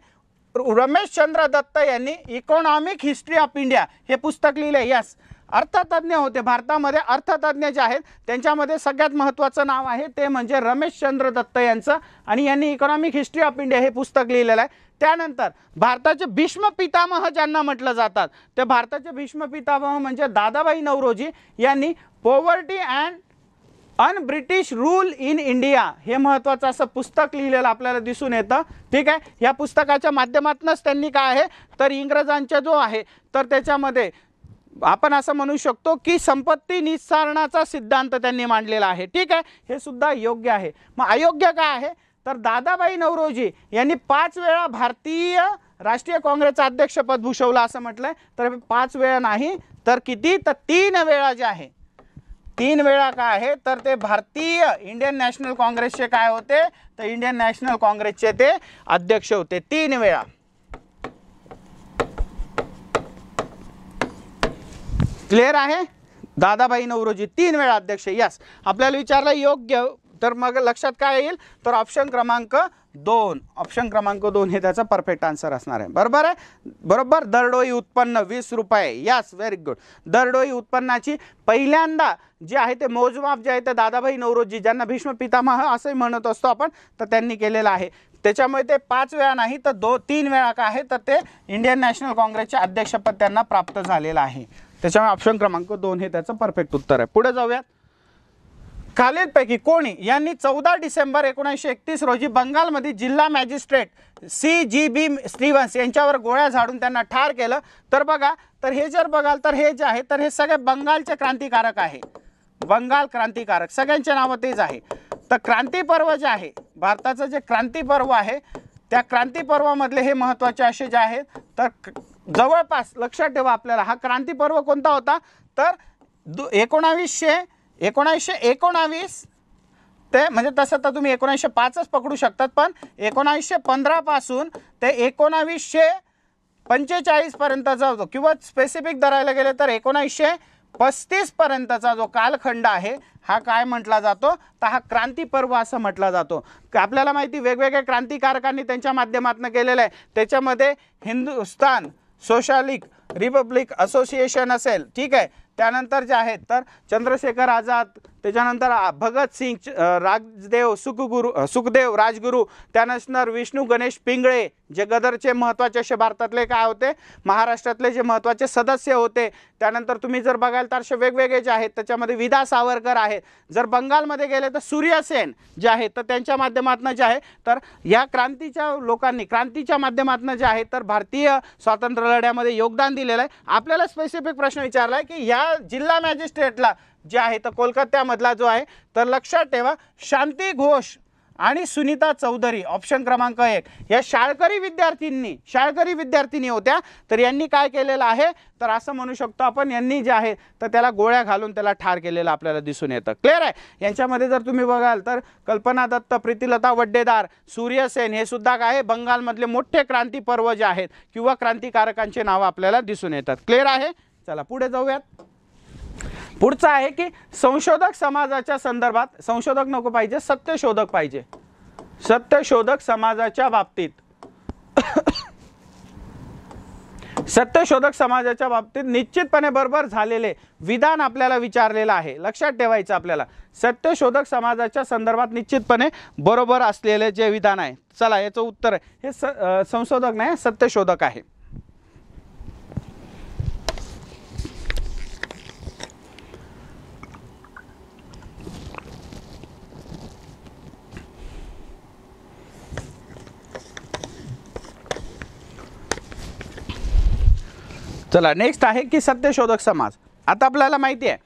Speaker 1: रमेशचंद्र दत्त यांनी इकॉनॉमिक हिस्ट्री ऑफ इंडिया हे पुस्तक लिहिले. यस, अर्थतज्ञ होते. भारतामध्ये अर्थतज्ञ जे आहेत त्यांच्यामध्ये सगळ्यात महत्त्वाचं नाव आहे ते म्हणजे रमेशचंद्र दत्त यांचं, आणि यांनी इकॉनॉमिक हिस्ट्री ऑफ इंडिया हे पुस्तक लिहिलेलं आहे. त्यानंतर भारताचे भीष्म पितामह ज्यांना म्हटलं जातात, ते भारताचे भीष्म पितामह म्हणजे दादाभाई नौरोजी यांनी poverty and un British rule in India हे महत्त्वाचं असं पुस्तक लिहिलेलं आपल्याला दिसून येतं. ठीक आहे. या पुस्तकाच्या माध्यमातूनच त्यांनी काय आहे तर इंग्रजांचा जो आहे तर त्याच्यामध्ये आपण असं म्हणू शकतो की संपत्ती निस्तारणाचा सिद्धांत त्यांनी मांडलेला आहे. ठीक आहे. हे सुद्धा योग्य आहे. मग अयोग्य काय आहे तर दादाभाई नौरोजी यांनी 5 वेळा भारतीय राष्ट्रीय काँग्रेसचं अध्यक्षपद भूषवलं असं म्हटलंय. तर 5 वेळा नाही तर किती, तर 3 वेळा जे आहे, 3 वेळा काय आहे तर ते भारतीय इंडियन नॅशनल काँग्रेसचे काय होते तर इंडियन नॅशनल काँग्रेसचे ते अध्यक्ष होते 3 वेळा. क्लिअर आहे. दादाभाई नौरोजी 3 वेळा अध्यक्ष. यस, आपल्याला विचारलं योग्य, तर मग लक्षात काय येईल तर ऑप्शन क्रमांक 2, ऑप्शन क्रमांक 2 हे त्याचा परफेक्ट आन्सर असणार आहे. बरोबर आहे. बरोबर. दरडोई उत्पन्न 20 रुपये. Yes, very good. दरडोई उत्पन्नाची पहिल्यांदा जे आहे ते मोजमाप जे आहे ते दादाभाई नौरोजी, ज्यांना भीष्म पितामह असंही म्हणत असतो आपण, तर त्यांनी केलेलं आहे. त्याच्यामुळे ते 5 वेळा नाही तर 3 वेळा काय आहे तर ते इंडियन नॅशनल काँग्रेसचे अध्यक्षपद त्यांना प्राप्त झालेलं आहे. त्याच्यामुळे ऑप्शन क्रमांक 2 हे त्याचं परफेक्ट उत्तर आहे. पुढे जाऊयात. खालीलपैकी कोणी यांनी 14 डिसेंबर 1931 रोजी बंगालमध्ये जिल्हा मॅजिस्ट्रेट CGB स्टीव्हन्स यांच्यावर गोळ्या झाडून त्यांना ठार केलं. तर बघा, तर हे जर बघाल तर हे जे आहे तर हे सगळे बंगालचे क्रांतिकारक आहे. बंगाल क्रांतिकारक सगळ्यांचे नावं तेच आहे. तर क्रांती पर्व जे आहे, भारताचं जे क्रांती पर्व आहे त्या क्रांती पर्वामधले हे महत्त्वाचे असे जे आहेत तर जवळपास लक्षात ठेवा आपल्याला, हा क्रांती पर्व कोणता होता तर 1919 ते म्हणजे तसं तर तुम्ही 1905च पकडू शकतात, पण 1915 पासून ते 1945 पर्यंतचा जो, किंवा स्पेसिफिक धरायला गेले तर 1935 पर्यंतचा जो कालखंड आहे हा काय म्हटला जातो तर हा क्रांती पर्व असं म्हटला जातो. आपल्याला माहिती वेगवेगळ्या क्रांतिकारकांनी त्यांच्या माध्यमातून केलेलं आहे. त्याच्यामध्ये हिंदुस्तान सोशलिस्ट रिपब्लिक असोसिएशन असेल. ठीक आहे. त्यानंतर जे आहेत तर चंद्रशेखर आझाद, त्याच्यानंतर भगतसिंग, सुखदेव राजगुरू, त्यानंतर विष्णू गणेश पिंगळे जे गदरचे महत्त्वाचे असे भारतातले काय होते महाराष्ट्रातले जे महत्त्वाचे सदस्य होते. त्यानंतर तुम्ही जर बघाल तर असे वेगवेगळे जे आहेत त्याच्यामध्ये विदा सावरकर आहेत. जर बंगालमध्ये गेले तर सूर्यसेन जे आहेत तर त्यांच्या माध्यमातून जे आहे तर या क्रांतीच्या लोकांनी क्रांतीच्या माध्यमातून जे आहे तर भारतीय स्वातंत्र्य लढ्यामध्ये योगदान दिलेलं आहे. आपल्याला स्पेसिफिक प्रश्न विचारला आहे की या जिल्हा मॅजिस्ट्रेटला जे आहे तर कोलकात्यामधला जो आहे तर लक्षात ठेवा शांती घोष आणि सुनीता चौधरी ऑप्शन क्रमांक 1 या शाळकरी विद्यार्थिनी होत्या. तर यांनी काय केलेलं आहे तर असं म्हणू शकतो आपण यांनी जे आहे तर त्याला गोळ्या घालून त्याला ठार केलेलं आपल्याला दिसून येतं. क्लिअर आहे. यांच्यामध्ये जर तुम्ही बघाल तर कल्पना दत्त, प्रीतिलता वड्डेदार, सूर्यसेन हे सुद्धा काय बंगालमधले मोठे क्रांती पर्व जे आहेत किंवा क्रांतिकारकांचे नाव आपल्याला दिसून येतात. क्लिअर आहे. चला पुढे जाऊयात. पुढचा आहे की संशोधक समाजाच्या संदर्भात, संशोधक नको पाहिजे, सत्यशोधक पाहिजे. सत्यशोधक समाजाच्या बाबतीत सत्यशोधक समाजाच्या बाबतीत निश्चितपणे बरोबर झालेले विधान आपल्याला विचारलेलं आहे. लक्षात ठेवायचं आपल्याला सत्यशोधक समाजाच्या संदर्भात निश्चितपणे बरोबर असलेले जे विधान आहे. चला याचं उत्तर आहे हे संशोधक नाही सत्यशोधक आहे. चला नेक्स्ट आहे की सत्यशोधक समाज. आता आपल्याला माहिती आहे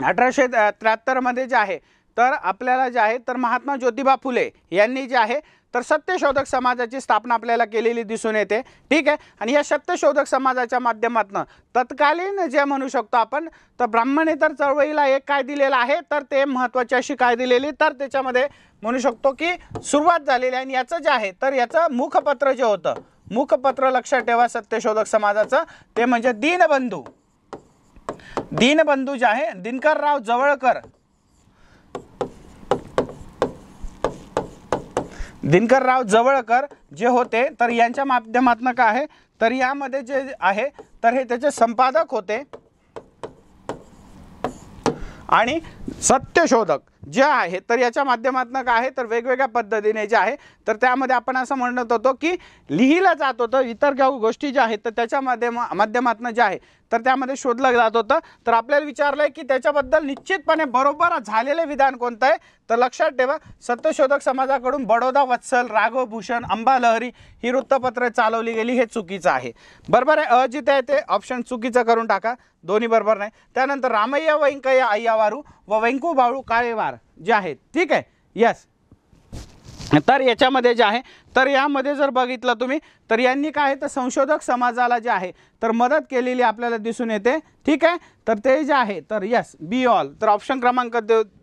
Speaker 1: 1873 मध्ये जे आहे तर आपल्याला जे आहे तर महात्मा ज्योतिबा फुले यांनी जे आहे तर सत्यशोधक समाजाची स्थापना आपल्याला केलेली दिसून येते. ठीक आहे. आणि या सत्यशोधक समाजाच्या माध्यमातून तत्कालीन जे म्हणू शकतो आपण तर ब्राह्मणेतर चळवळीला एक काय दिलेलं आहे तर ते महत्त्वाची अशी काय दिलेली तर त्याच्यामध्ये म्हणू शकतो की सुरुवात झालेली आहे. आणि याचं जे आहे तर याचं मुखपत्र जे होतं मुखपत्र लक्षात ठेवा सत्यशोधक समाजाचं ते म्हणजे दीनबंधू जे आहे दिनकरराव जवळकर जे होते तर यांच्या माध्यमातून काय आहे तर यामध्ये जे आहे तर हे त्याचे संपादक होते. आणि सत्यशोधक जे आहे तर याच्या माध्यमातून काय आहे तर वेगवेगळ्या पद्धतीने जे आहे तर त्यामध्ये आपण असं म्हणत होतो की लिहिलं जात होतं इतर गोष्टी ज्या आहेत तर त्याच्या माध्यमातून जे आहे तर त्यामध्ये शोधलं जात होतं. तर आपल्याला विचारलंय की त्याच्याबद्दल निश्चितपणे बरोबर झालेले विधान कोणतं आहे तर लक्षात ठेवा सत्यशोधक समाजाकडून बडोदा वत्सल, राघव भूषण, अंबालहरी ही वृत्तपत्र चालवली गेली हे चुकीचं आहे. बरोबर आहे. अजित आहे ते ऑप्शन चुकीचं करून टाका, दोन्ही बरोबर नाही. त्यानंतर रामय्या व्यंकय्या अय्यावारू व व्यंकू बाळू काळेवार जे आहेत. ठीक आहे. यस. तर याच्यामध्ये जे आहे तर यामध्ये जर बघितलं तुम्ही तर यांनी काय तर संशोधक समाजाला जे आहे तर मदत केलेली आपल्याला दिसून येते. ठीक आहे. तर ते जे आहे तर यस बी ऑल तर ऑप्शन क्रमांक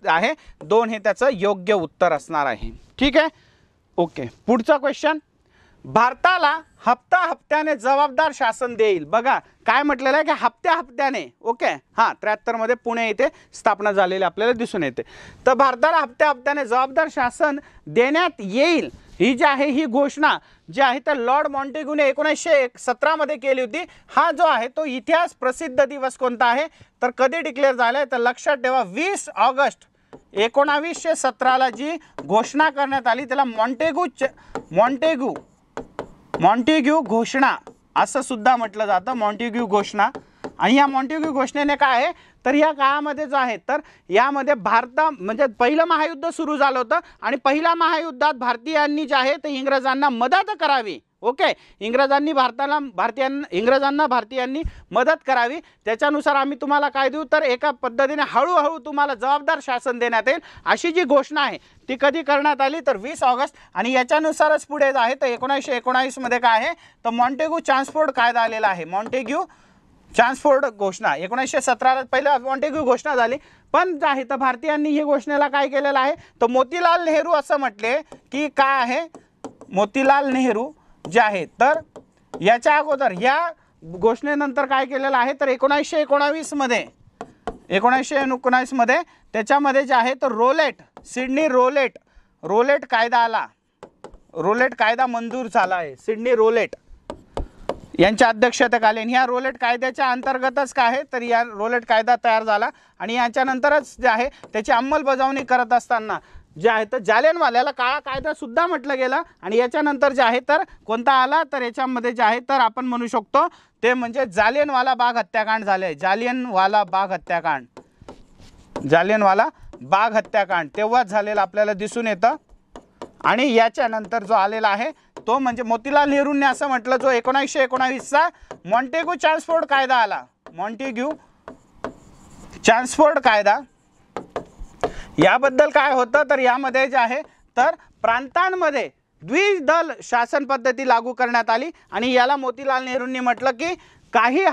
Speaker 1: आहे 2 हे त्याचं योग्य उत्तर असणार आहे. ठीक आहे. ओके. पुढचा क्वेश्चन भारताला हप्त्याने जबाबदार शासन देईल. बघा काय म्हटलेलं आहे की हप्त्याने. ओके. हां 73 मध्ये पुणे येथे स्थापना झालेली आपल्याला दिसून येते. तर भारताला हप्त्याने जबाबदार शासन देण्यात येईल ही जी आहे ही घोषणा जी आहे तर लॉर्ड मॉन्टेग्यूने 1917 मध्ये केली होती. हा जो आहे तो इतिहास प्रसिद्ध दिवस कोणता आहे तर कधी डिक्लेअर झालाय तर लक्षात ठेवा 20 ऑगस्ट 1917ला जी घोषणा करण्यात आली त्याला मॉन्टेग्यू घोषणा असं सुद्धा म्हटलं जातं. मॉन्टेग्यू घोषणा. आणि या मॉन्टेग्यू घोषणेने काय आहे तर या काळामध्ये जो आहे तर यामध्ये म्हणजे पहिलं महायुद्ध सुरू झालं होतं आणि पहिल्या महायुद्धात भारतीयांनी जे आहे ते इंग्रजांना मदत करावी. ओके. इंग्रजांना भारतीयांनी मदत करावी त्याच्यानुसार आम्ही तुम्हाला काय देऊ तर एका पद्धतीने हळूहळू तुम्हाला जबाबदार शासन देण्यात येईल अशी जी घोषणा आहे ती कधी करण्यात आली तर 20 ऑगस्ट. आणि याच्यानुसारच पुढे जे आहे तर 1919 मध्ये काय आहे तर मॉन्टेग्यू ट्रान्सपोर्ट कायदा आलेला आहे. मॉन्टेग्यू ट्रान्सपोर्ट घोषणा 1917ला पहिला मॉन्टेग्यू घोषणा झाली. पण जे आहे तर भारतीयांनी ही घोषणेला काय केलेलं आहे तर मोतीलाल नेहरू असं म्हटले की काय आहे मोतीलाल नेहरू जे आहे तर याच्या अगोदर या घोषणेनंतर काय केलेलं आहे तर 1919 मध्ये त्याच्यामध्ये जे आहे तर सिडनी रोलेट कायदा आला. रोलेट कायदा मंजूर झाला आहे. सिडनी रोलेट यांच्या अध्यक्षतेखाली. ह्या रोलेट कायद्याच्या अंतर्गतच काय आहे तर या रोलेट कायदा तयार झाला. आणि याच्यानंतरच जे आहे त्याची अंमलबजावणी करत असताना जे आहे तर जालियनवाल्याला काळा कायदा सुद्धा म्हटलं गेलं. आणि याच्यानंतर जे आहे तर कोणता आला तर याच्यामध्ये जे आहे तर आपण म्हणू शकतो ते म्हणजे जालियनवाला बाग हत्याकांड झाले. जालियनवाला बाग हत्याकांड तेव्हाच झालेलं आपल्याला दिसून येतं. आणि याच्यानंतर जो आलेला आहे तो म्हणजे मोतीलाल नेहरूंनी असं म्हटलं जो 1919चा मॉन्टेग्यू ट्रान्सपोर्ट कायदा आला. मॉन्टेग्यू ट्रान्सपोर्ट कायदा याबद्दल काय होतं तर यामध्ये जे आहे तर प्रांतांमध्ये द्विदल शासन पद्धती लागू करण्यात आली आणि याला मोतीलाल नेहरूंनी म्हटलं की काही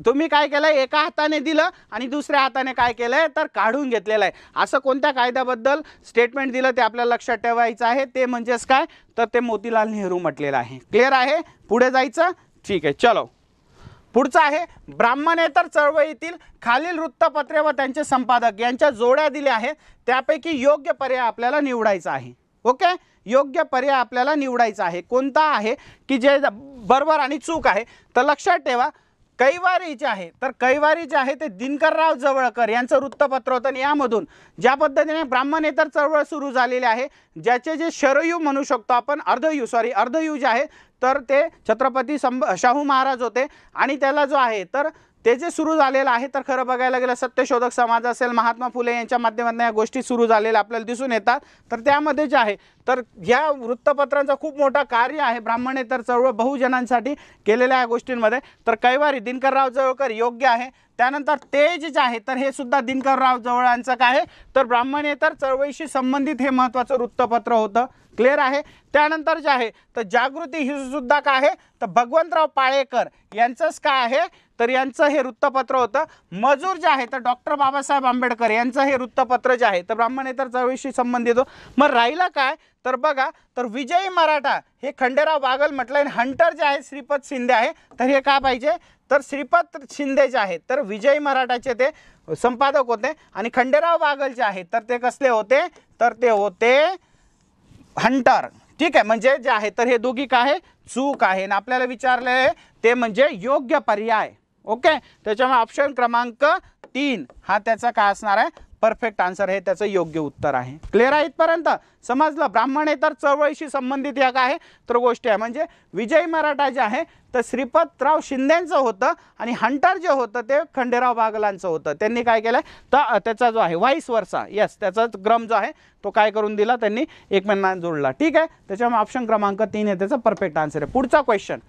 Speaker 1: तुम्ही काय केलं, एका हाताने दिलं आणि दुसऱ्या हाताने काय केलंय तर काढून घेतलेलं आहे. असं कोणत्या कायद्याबद्दल स्टेटमेंट दिलं ते आपल्याला लक्षात ठेवायचं आहे. ते म्हणजेच काय तर ते मोतीलाल नेहरू म्हटलेलं आहे. क्लिअर आहे, पुढे जायचं. ठीक आहे, चलो पुढचं आहे ब्राह्मणेतर चळवळीतील खालील वृत्तपत्रे व त्यांचे संपादक यांच्या जोड्या दिल्या आहेत, त्यापैकी योग्य पर्याय आपल्याला निवडायचा आहे. ओके, योग्य पर्याय आपल्याला निवडायचा आहे. कोणता आहे की जे बरोबर आणि चूक आहे. तर लक्षात ठेवा, कैवारीचे आहे तर कैवारीचे आहे ते दिनकरराव जवळकर यांचं वृत्तपत्र होतं. आणि यामधून ज्या पद्धतीने ब्राह्मणेतर चळवळ सुरू झालेली आहे, ज्याचे जे शरयू म्हणू शकतो आपण, अर्धयू जे आहे तर ते छत्रपती शाहू महाराज होते. आणि त्याला जो आहे तर ते जे सुरू झालेलं आहे तर खरं बघायला गेलं सत्यशोधक समाज असेल, महात्मा फुले यांच्या माध्यमातून या गोष्टी सुरू झालेल्या आपल्याला दिसून येतात. तर त्यामध्ये जे आहे तर ह्या वृत्तपत्रांचा खूप मोठा कार्य आहे ब्राह्मणेतर चळवळ बहुजनांसाठी केलेल्या या गोष्टींमध्ये. तर कैवारी दिनकरराव जवळकर योग्य आहे. त्यानंतर तेज जे आहे तर हे सुद्धा दिनकरराव जवळांचं काय आहे तर ब्राह्मणेतर चळवळीशी संबंधित हे महत्त्वाचं वृत्तपत्र होतं. क्लिअर आहे. त्यानंतर जे आहे तर जागृती ही सुद्धा काय आहे तर भगवंतराव पाळेकर यांचंच काय आहे तर यांचं हे वृत्तपत्र होतं. मजूर जे आहे तर डॉक्टर बाबासाहेब आंबेडकर यांचं हे वृत्तपत्र जे आहे तर ब्राह्मणेतर चळवळीशी संबंधित होतं. मग राहिलं काय तर बघा तर विजयी मराठा हे खंडेराव बागल म्हटलं आणि हंटर जे आहे श्रीपद शिंदे आहे. तर हे काय पाहिजे तर श्रीपद शिंदे जे आहेत तर विजयी मराठाचे ते संपादक होते. आणि खंडेराव बागल जे आहे तर ते कसले होते तर ते होते हंटर. ठीक आहे, म्हणजे जे आहे तर हे दोघी काय आहे चूक आहे आणि आपल्याला विचारले ते म्हणजे योग्य पर्याय. ओके, त्याच्यामुळे ऑप्शन क्रमांक 3 हा त्याचा काय असणार आहे परफेक्ट आन्सर हे त्याचं योग्य उत्तर आहे. क्लिअर आहे इथपर्यंत समजलं. ब्राह्मणेतर चळवळीशी संबंधित या काय आहे तर गोष्टी आहे. म्हणजे विजयी मराठा जे आहे तर श्रीपतराव शिंदेंचं होतं आणि हंटर जे होतं ते खंडेराव बागलांचं होतं. त्यांनी काय केलं तर त्याचा जो आहे व्हाईस वर्सा यस त्याचा क्रम जो आहे तो काय करून दिला त्यांनी एकमेकांना जोडला. ठीक आहे, त्याच्यामुळे ऑप्शन क्रमांक 3 हे त्याचा परफेक्ट आन्सर आहे. पुढचा क्वेश्चन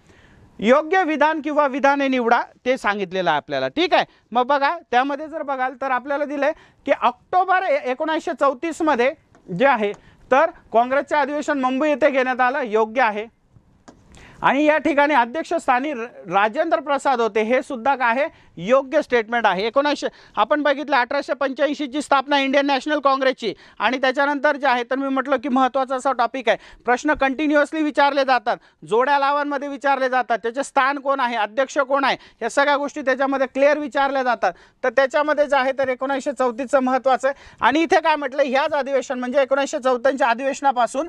Speaker 1: योग्य विधान किंवा विधाने निवडा ते सांगितलेलं आहे आपल्याला. ठीक आहे, मग बघा त्यामध्ये जर बघाल तर आपल्याला दिलंय की ऑक्टोबर 1934 मध्ये जे आहे तर काँग्रेसचे अधिवेशन मुंबई येथे घेण्यात आलं. योग्य आहे. आणि या ठिकाणी अध्यक्षस्थानी राजेंद्र प्रसाद होते. हे सुद्धा काय आहे योग्य स्टेटमेंट आहे. 1900 आपण बघितलं 1885 ची स्थापना इंडियन नॅशनल काँग्रेसची. आणि त्याच्यानंतर जे आहे तर मी म्हटलं की महत्त्वाचा असा टॉपिक आहे. प्रश्न कंटिन्युअसली विचारले जातात, जोड्या लावांमध्ये विचारले जातात, त्याचे स्थान कोण आहे, अध्यक्ष कोण आहे, या सगळ्या गोष्टी त्याच्यामध्ये क्लिअर विचारल्या जातात. तर त्याच्यामध्ये जे आहे तर 1934चं महत्त्वाचं आहे. आणि इथे काय म्हटलं ह्याच अधिवेशन म्हणजे 1934च्या अधिवेशनापासून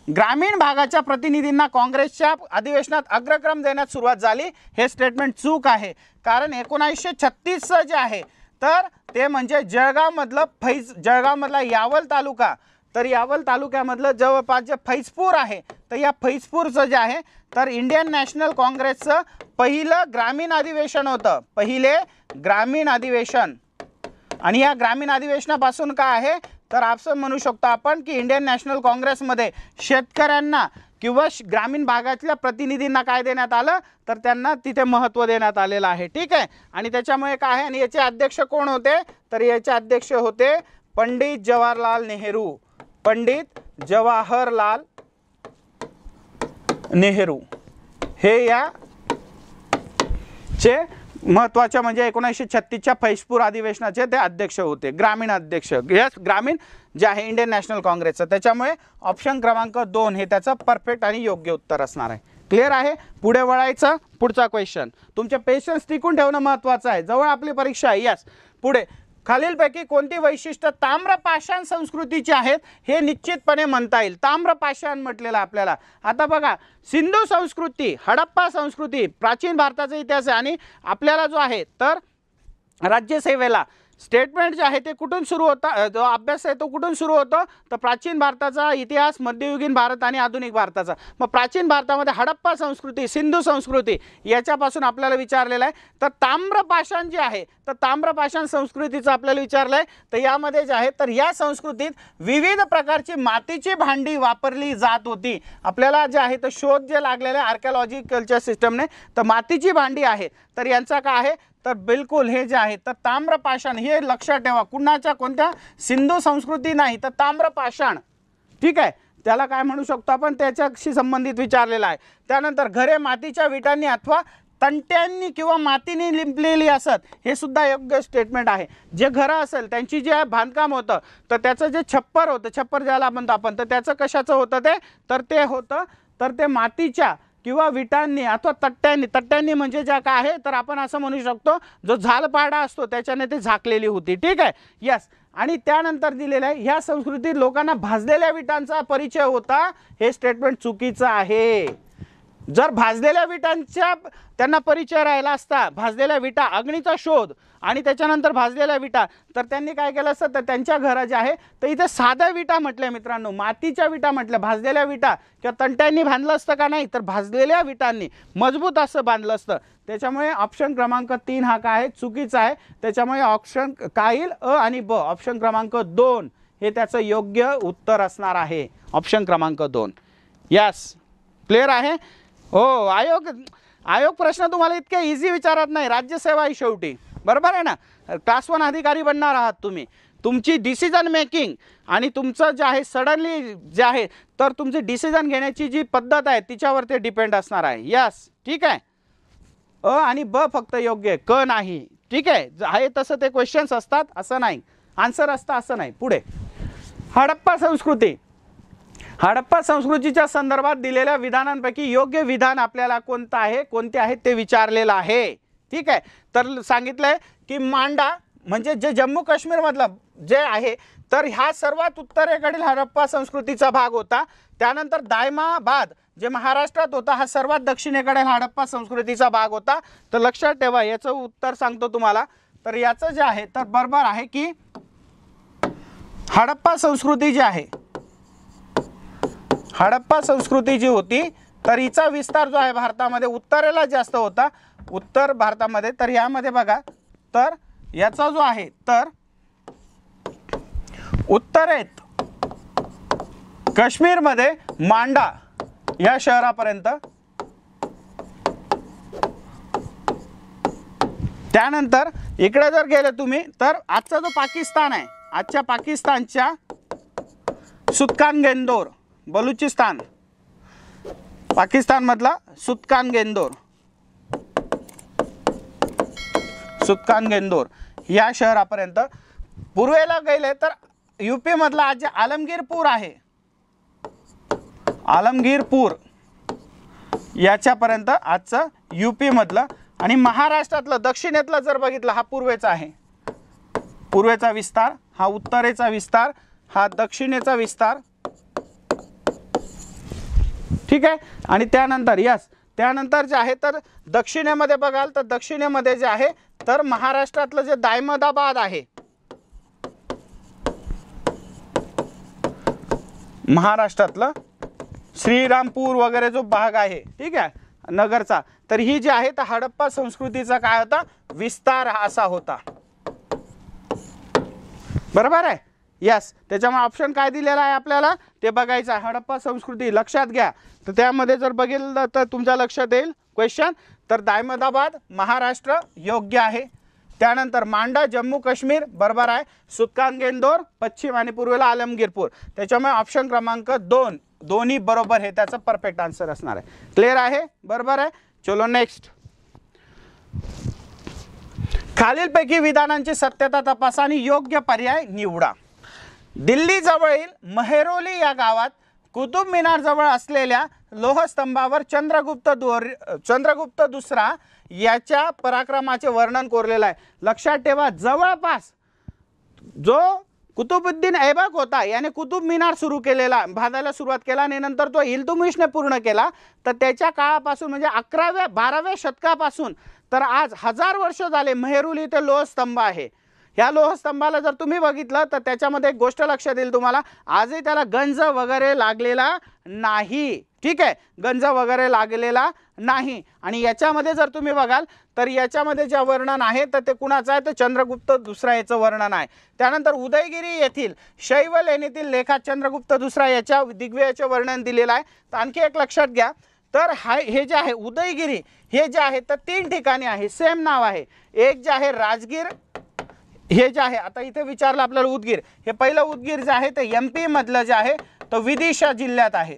Speaker 1: ग्रामीण भागाच्या प्रतिनिधींना काँग्रेसच्या अधिवेशनात अग्रक्रम देण्यात सुरुवात झाली. हे स्टेटमेंट चूक आहे. कारण 1936चं जे आहे तर ते म्हणजे जळगावमधला यावल तालुका तर यावल तालुक्यामधलं जवळपास जे फैजपूर आहे तर या फैजपूरचं जे आहे तर इंडियन नॅशनल काँग्रेसचं पहिलं ग्रामीण अधिवेशन होतं. पहिले ग्रामीण अधिवेशन. आणि या ग्रामीण अधिवेशनापासून काय आहे तर आपण म्हणू शकतो आपण की इंडियन नॅशनल काँग्रेसमध्ये शेतकऱ्यांना किंवा ग्रामीण भागातल्या प्रतिनिधींना काय देण्यात आलं तर त्यांना तिथे महत्त्व देण्यात आलेलं आहे. ठीक आहे, आणि त्याच्यामुळे काय आहे आणि याचे अध्यक्ष कोण होते तर याचे अध्यक्ष होते पंडित जवाहरलाल नेहरू. पंडित जवाहरलाल नेहरू हे या चे महत्त्वाच्या म्हणजे 1936च्या फैजपूर अधिवेशनाचे ते अध्यक्ष होते. ग्रामीण अध्यक्ष यस ग्रामीण जे आहे इंडियन नॅशनल काँग्रेसचं. त्याच्यामुळे ऑप्शन क्रमांक 2 हे त्याचं परफेक्ट आणि योग्य उत्तर असणार आहे. क्लिअर आहे. पुढे वळायचं. पुढचा क्वेश्चन तुमचे पेशन्स टिकून ठेवणं महत्त्वाचं आहे. जवळ आपली परीक्षा आहे. यस पुढे खालीलपैकी कोणती वैशिष्ट्य ताम्रपाषाण संस्कृतीची आहेत हे निश्चितपणे म्हणता येईल. ताम्रपाषाण म्हटलेलं आपल्याला. आता बघा सिंधू संस्कृती, हडप्पा संस्कृती प्राचीन भारताचा इतिहास आहे. आणि आपल्याला जो आहे तर राज्यसेवेला स्टेटमेंट जे आहे ते कुठून सुरू होता, जो अभ्यास आहे तो कुठून सुरू होतो तर प्राचीन भारताचा इतिहास, मध्ययुगीन भारत आणि आधुनिक भारताचा. मग प्राचीन भारतामध्ये हडप्पा संस्कृती, सिंधू संस्कृती याच्यापासून आपल्याला विचारलेलं आहे. तर ताम्रपाषाण जे आहे तर ताम्रपाषाण संस्कृतीचं आपल्याला विचारलं आहे. तर यामध्ये जे आहे तर या संस्कृतीत विविध प्रकारची मातीची भांडी वापरली जात होती. आपल्याला जे आहे तर शोध जे लागलेले आर्किओलॉजिकलच्या सिस्टमने तर मातीची भांडी आहे तर यांचा काय आहे तर बिलकुल हे जे आहे तर ताम्रपाषाण हे लक्षात ठेवा. कुणाच्या कोणत्या सिंधू संस्कृती नाही तर ताम्रपाषाण. ठीक आहे, त्याला काय म्हणू शकतो आपण, त्याच्याशी संबंधित विचारलेला आहे. त्यानंतर घरे मातीच्या विटांनी अथवा तंट्यांनी किंवा मातीने लिंपलेली असत, हे सुद्धा योग्य स्टेटमेंट आहे. जे घरं असेल त्यांची जे बांधकाम होतं तर त्याचं जे छप्पर होतं, छप्पर ज्याला म्हणतो आपण, तर त्याचं कशाचं होतं ते होतं तर ते मातीच्या किंवा विटांनी अथवा तट्ट्यांनी, तट्ट्यांनी म्हणजे ज्या काय आहे तर आपण असं म्हणू शकतो जो झालपाडा असतो त्याच्याने ते झाकलेली होती. ठीक आहे, यस. आणि त्यानंतर दिलेलं आहे ह्या संस्कृतीत लोकांना भाजलेल्या विटांचा परिचय होता, हे स्टेटमेंट चुकीचं आहे. जर भाजलेल्या विटांच्या त्यांना परिचय राहिला असता, भाजलेल्या विटा, अग्नीचा शोध आणि त्याच्यानंतर भाजलेल्या विटा, तर त्यांनी काय केलं असतं तर त्यांच्या घरा जे आहे तर इथे साध्या विटा म्हटल्या मित्रांनो, मातीच्या विटा म्हटल्या, भाजलेल्या विटा किंवा तंट्यांनी बांधलं असतं का नाही तर भाजलेल्या विटांनी मजबूत असं बांधलं असतं. त्याच्यामुळे ऑप्शन क्रमांक 3 हा काय आहे चुकीचा आहे. त्याच्यामुळे ऑप्शन काय येईल अ आणि ब, ऑप्शन क्रमांक 2 हे त्याचं योग्य उत्तर असणार आहे, ऑप्शन क्रमांक 2. यस, क्लिअर आहे. हो, आयोग प्रश्न तुम्हाला इतके इझी विचारत नाही. राज्यसेवा ही शेवटी, बरोबर आहे ना. क्लास 1 अधिकारी बनणार आहात तुम्ही. तुमची डिसिजन मेकिंग आणि तुमचं जे आहे सडनली जे आहे तर तुमची डिसिजन घेण्याची जी पद्धत आहे तिच्यावर ते डिपेंड असणार आहे. यस, ठीक आहे. अ आणि ब फक्त योग्य आहे, क नाही. ठीक आहे तसं ते क्वेश्चन्स असतात असं नाही, आन्सर असतं असं नाही. पुढे हडप्पा संस्कृती. हडप्पा संस्कृतीच्या संदर्भात दिलेल्या विधानांपैकी योग्य विधान आपल्याला कोणतं आहे, कोणते आहेत ते विचारलेलं आहे. ठीक आहे, तर सांगितलंय की मांडा म्हणजे जे जम्मू काश्मीरमधलं जे आहे तर ह्या सर्वात उत्तरेकडील हडप्पा संस्कृतीचा भाग होता. त्यानंतर दायमाबाद जे महाराष्ट्रात होता हा सर्वात दक्षिणेकडील हडप्पा संस्कृतीचा भाग होता. तर लक्षात ठेवा, याचं उत्तर सांगतो तुम्हाला. तर याचं जे आहे तर बरोबर आहे की हडप्पा संस्कृती जी आहे, हडप्पा संस्कृती जी होती तर हिचा विस्तार जो आहे भारतामध्ये उत्तरेला जास्त होता, उत्तर भारतामध्ये. तर यामध्ये बघा तर याचा जो आहे तर उत्तरेत काश्मीरमध्ये मांडा या शहरापर्यंत, त्यानंतर इकडे जर गेले तुम्ही तर आजचा जो पाकिस्तान आहे, आजच्या पाकिस्तानच्या सुतकानगेंदोर, बलुचिस्तान, पाकिस्तानमधला सुतकानगेंदोर, सुतकानगेंदोर या शहरापर्यंत. पूर्वेला गेले तर यूपी मधला आज आलमगीरपूर आहे, आलमगीरपूर याच्यापर्यंत आजचं यूपी मधलं. आणि महाराष्ट्रातलं दक्षिणेतलं जर बघितलं हा पूर्वेचा आहे, पूर्वेचा विस्तार, हा उत्तरेचा विस्तार, हा दक्षिणेचा विस्तार. ठीक आहे, आणि त्यानंतर यस त्यानंतर जे आहे तर दक्षिणेमध्ये बघाल तर दक्षिणेमध्ये जे आहे तर महाराष्ट्रातलं जे दायमदाबाद आहे, महाराष्ट्रातलं श्रीरामपूर वगैरे जो भाग आहे, ठीक आहे नगरचा, तर ही जी आहे तर हडप्पा संस्कृतीचा काय होता विस्तार असा होता. बरोबर आहे. यस, त्याच्यामुळे ऑप्शन काय दिलेला आहे आपल्याला ते बघायचं आहे. हडप्पा संस्कृती लक्षात घ्या. तर त्यामध्ये जर बघितलं तर तुमच्या लक्षात येईल क्वेश्चन. तर दायमदाबाद महाराष्ट्र योग्य आहे. त्यानंतर मांडा जम्मू काश्मीर बरोबर आहे. सुतकानगेंदोर पश्चिम आणि पूर्वेला आलमगीरपूर. त्याच्यामुळे ऑप्शन क्रमांक 2 दोन्ही बरोबर हे त्याचं परफेक्ट आन्सर असणार आहे. क्लिअर आहे, बरोबर आहे. चलो नेक्स्ट. खालीलपैकी विधानांची सत्यता तपासा आणि योग्य पर्याय निवडा. दिल्ली जवळील मेहरौली या गावात कुतुब मिनार जवळ असलेल्या लोहस्तंभावर चंद्रगुप्त दुसरा याच्या पराक्रमाचे वर्णन कोरलेलं आहे. लक्षात ठेवा, जवळपास जो कुतुबुद्दीन ऐबक होता याने कुतुब मिनार सुरू केलेला, बांधायला सुरुवात केला आणि नंतर तो इल्तुमिशने पूर्ण केला. तर त्याच्या काळापासून म्हणजे 11व्या-12व्या शतकापासून तर आज 1000 वर्ष झाले मेहरौली इथे लोहस्तंभ आहे. ह्या लोहस्तंभाला जर तुम्ही बघितलं तर त्याच्यामध्ये एक गोष्ट लक्षात येईल तुम्हाला, आजही त्याला गंज वगैरे लागलेला नाही. ठीक आहे, गंज वगैरे लागलेला नाही. आणि याच्यामध्ये जर तुम्ही बघाल तर याच्यामध्ये जे वर्णन आहे तर ते कुणाचं आहे तर चंद्रगुप्त दुसरा याचं वर्णन आहे. त्यानंतर उदयगिरी येथील शैव लेणीतील लेखात चंद्रगुप्त दुसरा याच्या दिग्विजयाचे वर्णन दिलेलं आहे. तर आणखी एक लक्षात घ्या, तर हे जे आहे उदयगिरी हे जे आहे तर 3 ठिकाणी आहे, सेम नाव आहे. एक जे आहे राजगीर, हे जे आहे आता इथे विचारलं आपल्याला उदगीर, हे पहिलं उदगीर जे आहे ते MP मधलं जे आहे तर विदिशा जिल्ह्यात आहे,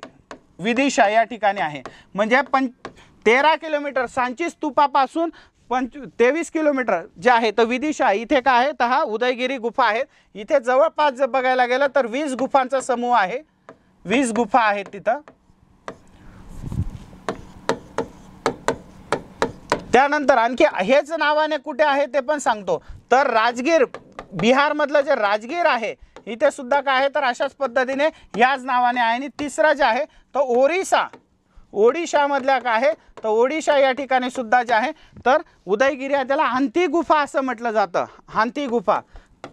Speaker 1: विदिशा या ठिकाणी आहे. म्हणजे 13 किलोमीटर सांची स्तूपापासून 23 किलोमीटर जे आहे तर विदिशा इथे काय आहे तर हा उदयगिरी गुफा आहे. इथे जवळपास जर बघायला गेलं तर 20 गुफांचा समूह आहे, 20 गुफा आहेत तिथं. त्यानंतर आणखी हेच नावाने कुठे आहे ते पण सांगतो. तर राजगीर, बिहार मधलं जे राजगीर आहे इथे सुद्धा काय आहे तर अशाच पद्धतीने याच नावाने आहे. आणि तिसरं जे आहे तर ओरिसा, ओडिशा मधल्या काय आहे तर ओडिशा या ठिकाणी सुद्धा जे आहे तर उदयगिरी आहे, त्याला हांती गुफा असं म्हटलं जातं, हांती गुफा.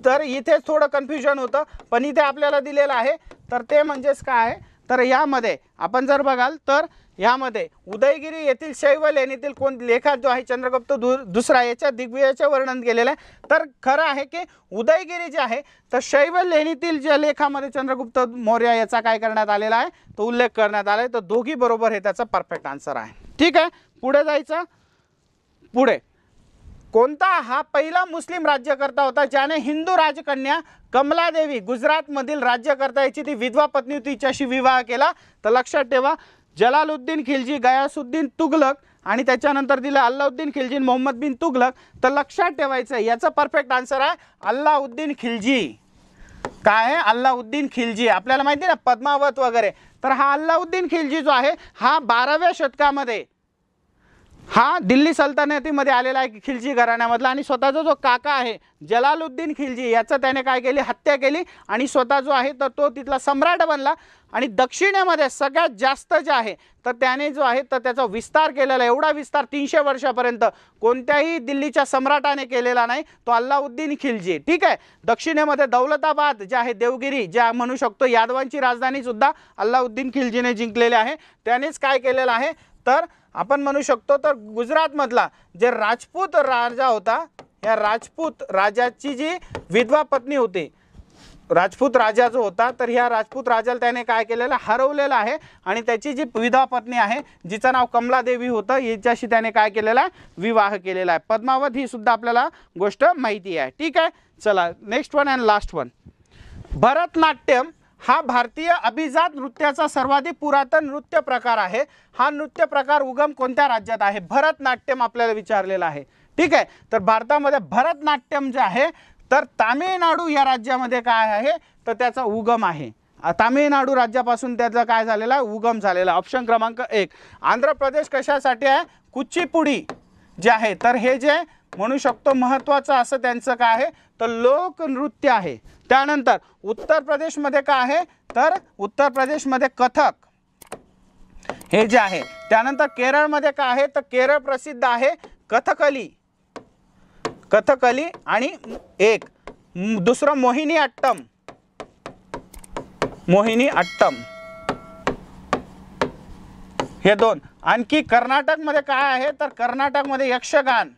Speaker 1: तर इथे थोडं कन्फ्युजन होतं, पण इथे आपल्याला दिलेलं आहे तर ते म्हणजेच काय आहे तर यामध्ये आपण जर बघाल तर यामध्ये उदयगिरी येथील शैव लेणीतील कोण लेखात जो आहे चंद्रगुप्त दुसरा याच्या दिग्विजयाचे वर्णन केलेलं आहे. तर खरं आहे की उदयगिरी जे आहे तर शैव लेणीतील ज्या लेखामध्ये चंद्रगुप्त मौर्य याचा काय करण्यात आलेला आहे तो उल्लेख करण्यात आला आहे. तर दोघी बरोबर हे त्याचा परफेक्ट आन्सर आहे. ठीक आहे, पुढे जायचं. पुढे कोणता हा पहिला मुस्लिम राज्यकर्ता होता ज्याने हिंदू राजकन्या कमलादेवी गुजरातमधील राज्यकर्ता याची ती विधवा पत्नी होती तिच्याशी विवाह केला? तर लक्षात ठेवा, जलालुद्दीन खिलजी, गयासुद्दीन तुगलक आणि त्याच्यानंतर दिलं अल्लाउद्दीन खिलजी, मोहम्मद बिन तुगलक. तर लक्षात ठेवायचं याचा परफेक्ट आन्सर आहे अल्लाउद्दीन खिलजी. काय आहे? अल्लाउद्दीन खिलजी. आपल्याला माहिती आहे ना पद्मावत वगैरे, तर हा अल्लाउद्दीन खिलजी जो आहे हा 12व्या शतकामध्ये हा दिल्ली सल्तनतीमध्ये आलेला आहे खिलजी घराण्यामधला. आणि स्वतःचा जो काका आहे जलालुद्दीन खिलजी याचं त्याने काय केली, हत्या केली आणि स्वतः जो आहे तर तो तिथला सम्राट बनला. आणि दक्षिणेमध्ये सगळ्यात जास्त जे आहे तर त्याने जो आहे तर त्याचा विस्तार केलेला, एवढा विस्तार 300 वर्षापर्यंत कोणत्याही दिल्लीच्या सम्राटाने केलेला नाही, तो अल्लाउद्दीन खिलजी. ठीक आहे, दक्षिणेमध्ये दौलताबाद जे आहे देवगिरी ज्या म्हणू शकतो यादवांची राजधानी सुद्धा अल्लाउद्दीन खिलजीने जिंकलेले आहे. त्यानेच काय केलेलं आहे तर आपण म्हणू शकतो तर गुजरातमधला जे राजपूत राजा होता, या राजपूत राजाची जी विधवा पत्नी होती, राजपूत राजा जो होता तर ह्या राजपूत राजाला त्याने काय केलेलं, हरवलेलं आहे. आणि त्याची जी विधवा पत्नी आहे जिचं नाव कमलादेवी होतं हिच्याशी त्याने काय केलेला आहे, विवाह केलेला आहे. पद्मावत ही सुद्धा आपल्याला गोष्ट माहिती आहे. ठीक आहे, चला next one and last one. Bharatanatyam हा भारतीय अभिजात नृत्याचा सर्वाधिक पुरातन नृत्य प्रकार आहे. हा नृत्य प्रकार उगम कोणत्या राज्यात आहे? भरतनाट्यम आपल्याला विचारलेला आहे. ठीक आहे, तर भारतामध्ये भरतनाट्यम जे आहे तर तामिळनाडू या राज्यामध्ये काय आहे तर त्याचा उगम आहे. तामिळनाडू राज्यापासून त्याचा काय झालेला आहे, उगम झालेला. ऑप्शन क्रमांक 1. आंध्र प्रदेश कशासाठी आहे? कुचिपुडी जे आहे तर हे जे म्हणू शकतो महत्त्वाचं असं त्यांचं काय आहे तर लोकनृत्य आहे. त्यानंतर उत्तर प्रदेशमध्ये काय आहे तर उत्तर प्रदेशमध्ये कथक हे जे आहे. त्यानंतर केरळमध्ये काय आहे तर केरळ प्रसिद्ध आहे कथकली, कथकली आणि एक दुसरं मोहिनी अट्टम, मोहिनी अट्टम हे दोन. आणखी कर्नाटकमध्ये काय आहे तर कर्नाटकमध्ये यक्षगान,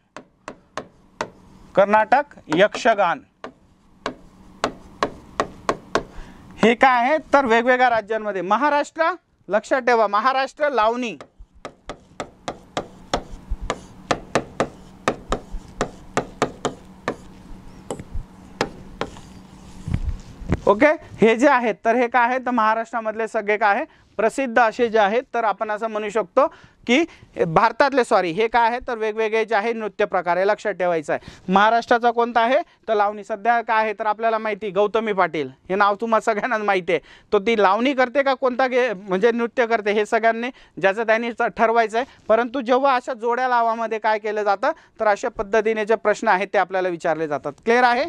Speaker 1: कर्नाटक यक्षगान हे काय आहे तर वेगवेगळ्या राज्यांमध्ये. महाराष्ट्र लक्षात ठेवा, महाराष्ट्र लावणी. ओके, हे जे आहेत तर हे काय आहे तर महाराष्ट्रामधले सगळे काय आहे प्रसिद्ध असे जे आहेत तर आपण असं म्हणू शकतो की भारतातले हे काय आहे तर वेगवेगळे जे आहे नृत्य प्रकार हे लक्षात ठेवायचं आहे. महाराष्ट्राचा कोणता आहे तर लावणी. सध्या काय आहे तर आपल्याला माहिती गौतमी पाटील हे नाव तुम्हाला सगळ्यांना माहिती आहे, तो ती लावणी करते का कोणता म्हणजे नृत्य करते हे सगळ्यांनी ज्याचं त्यांनी ठरवायचं आहे. परंतु जेव्हा अशा जोड्या लावामध्ये काय केलं जातं तर अशा पद्धतीने जे प्रश्न आहेत ते आपल्याला विचारले जातात. क्लिअर आहे.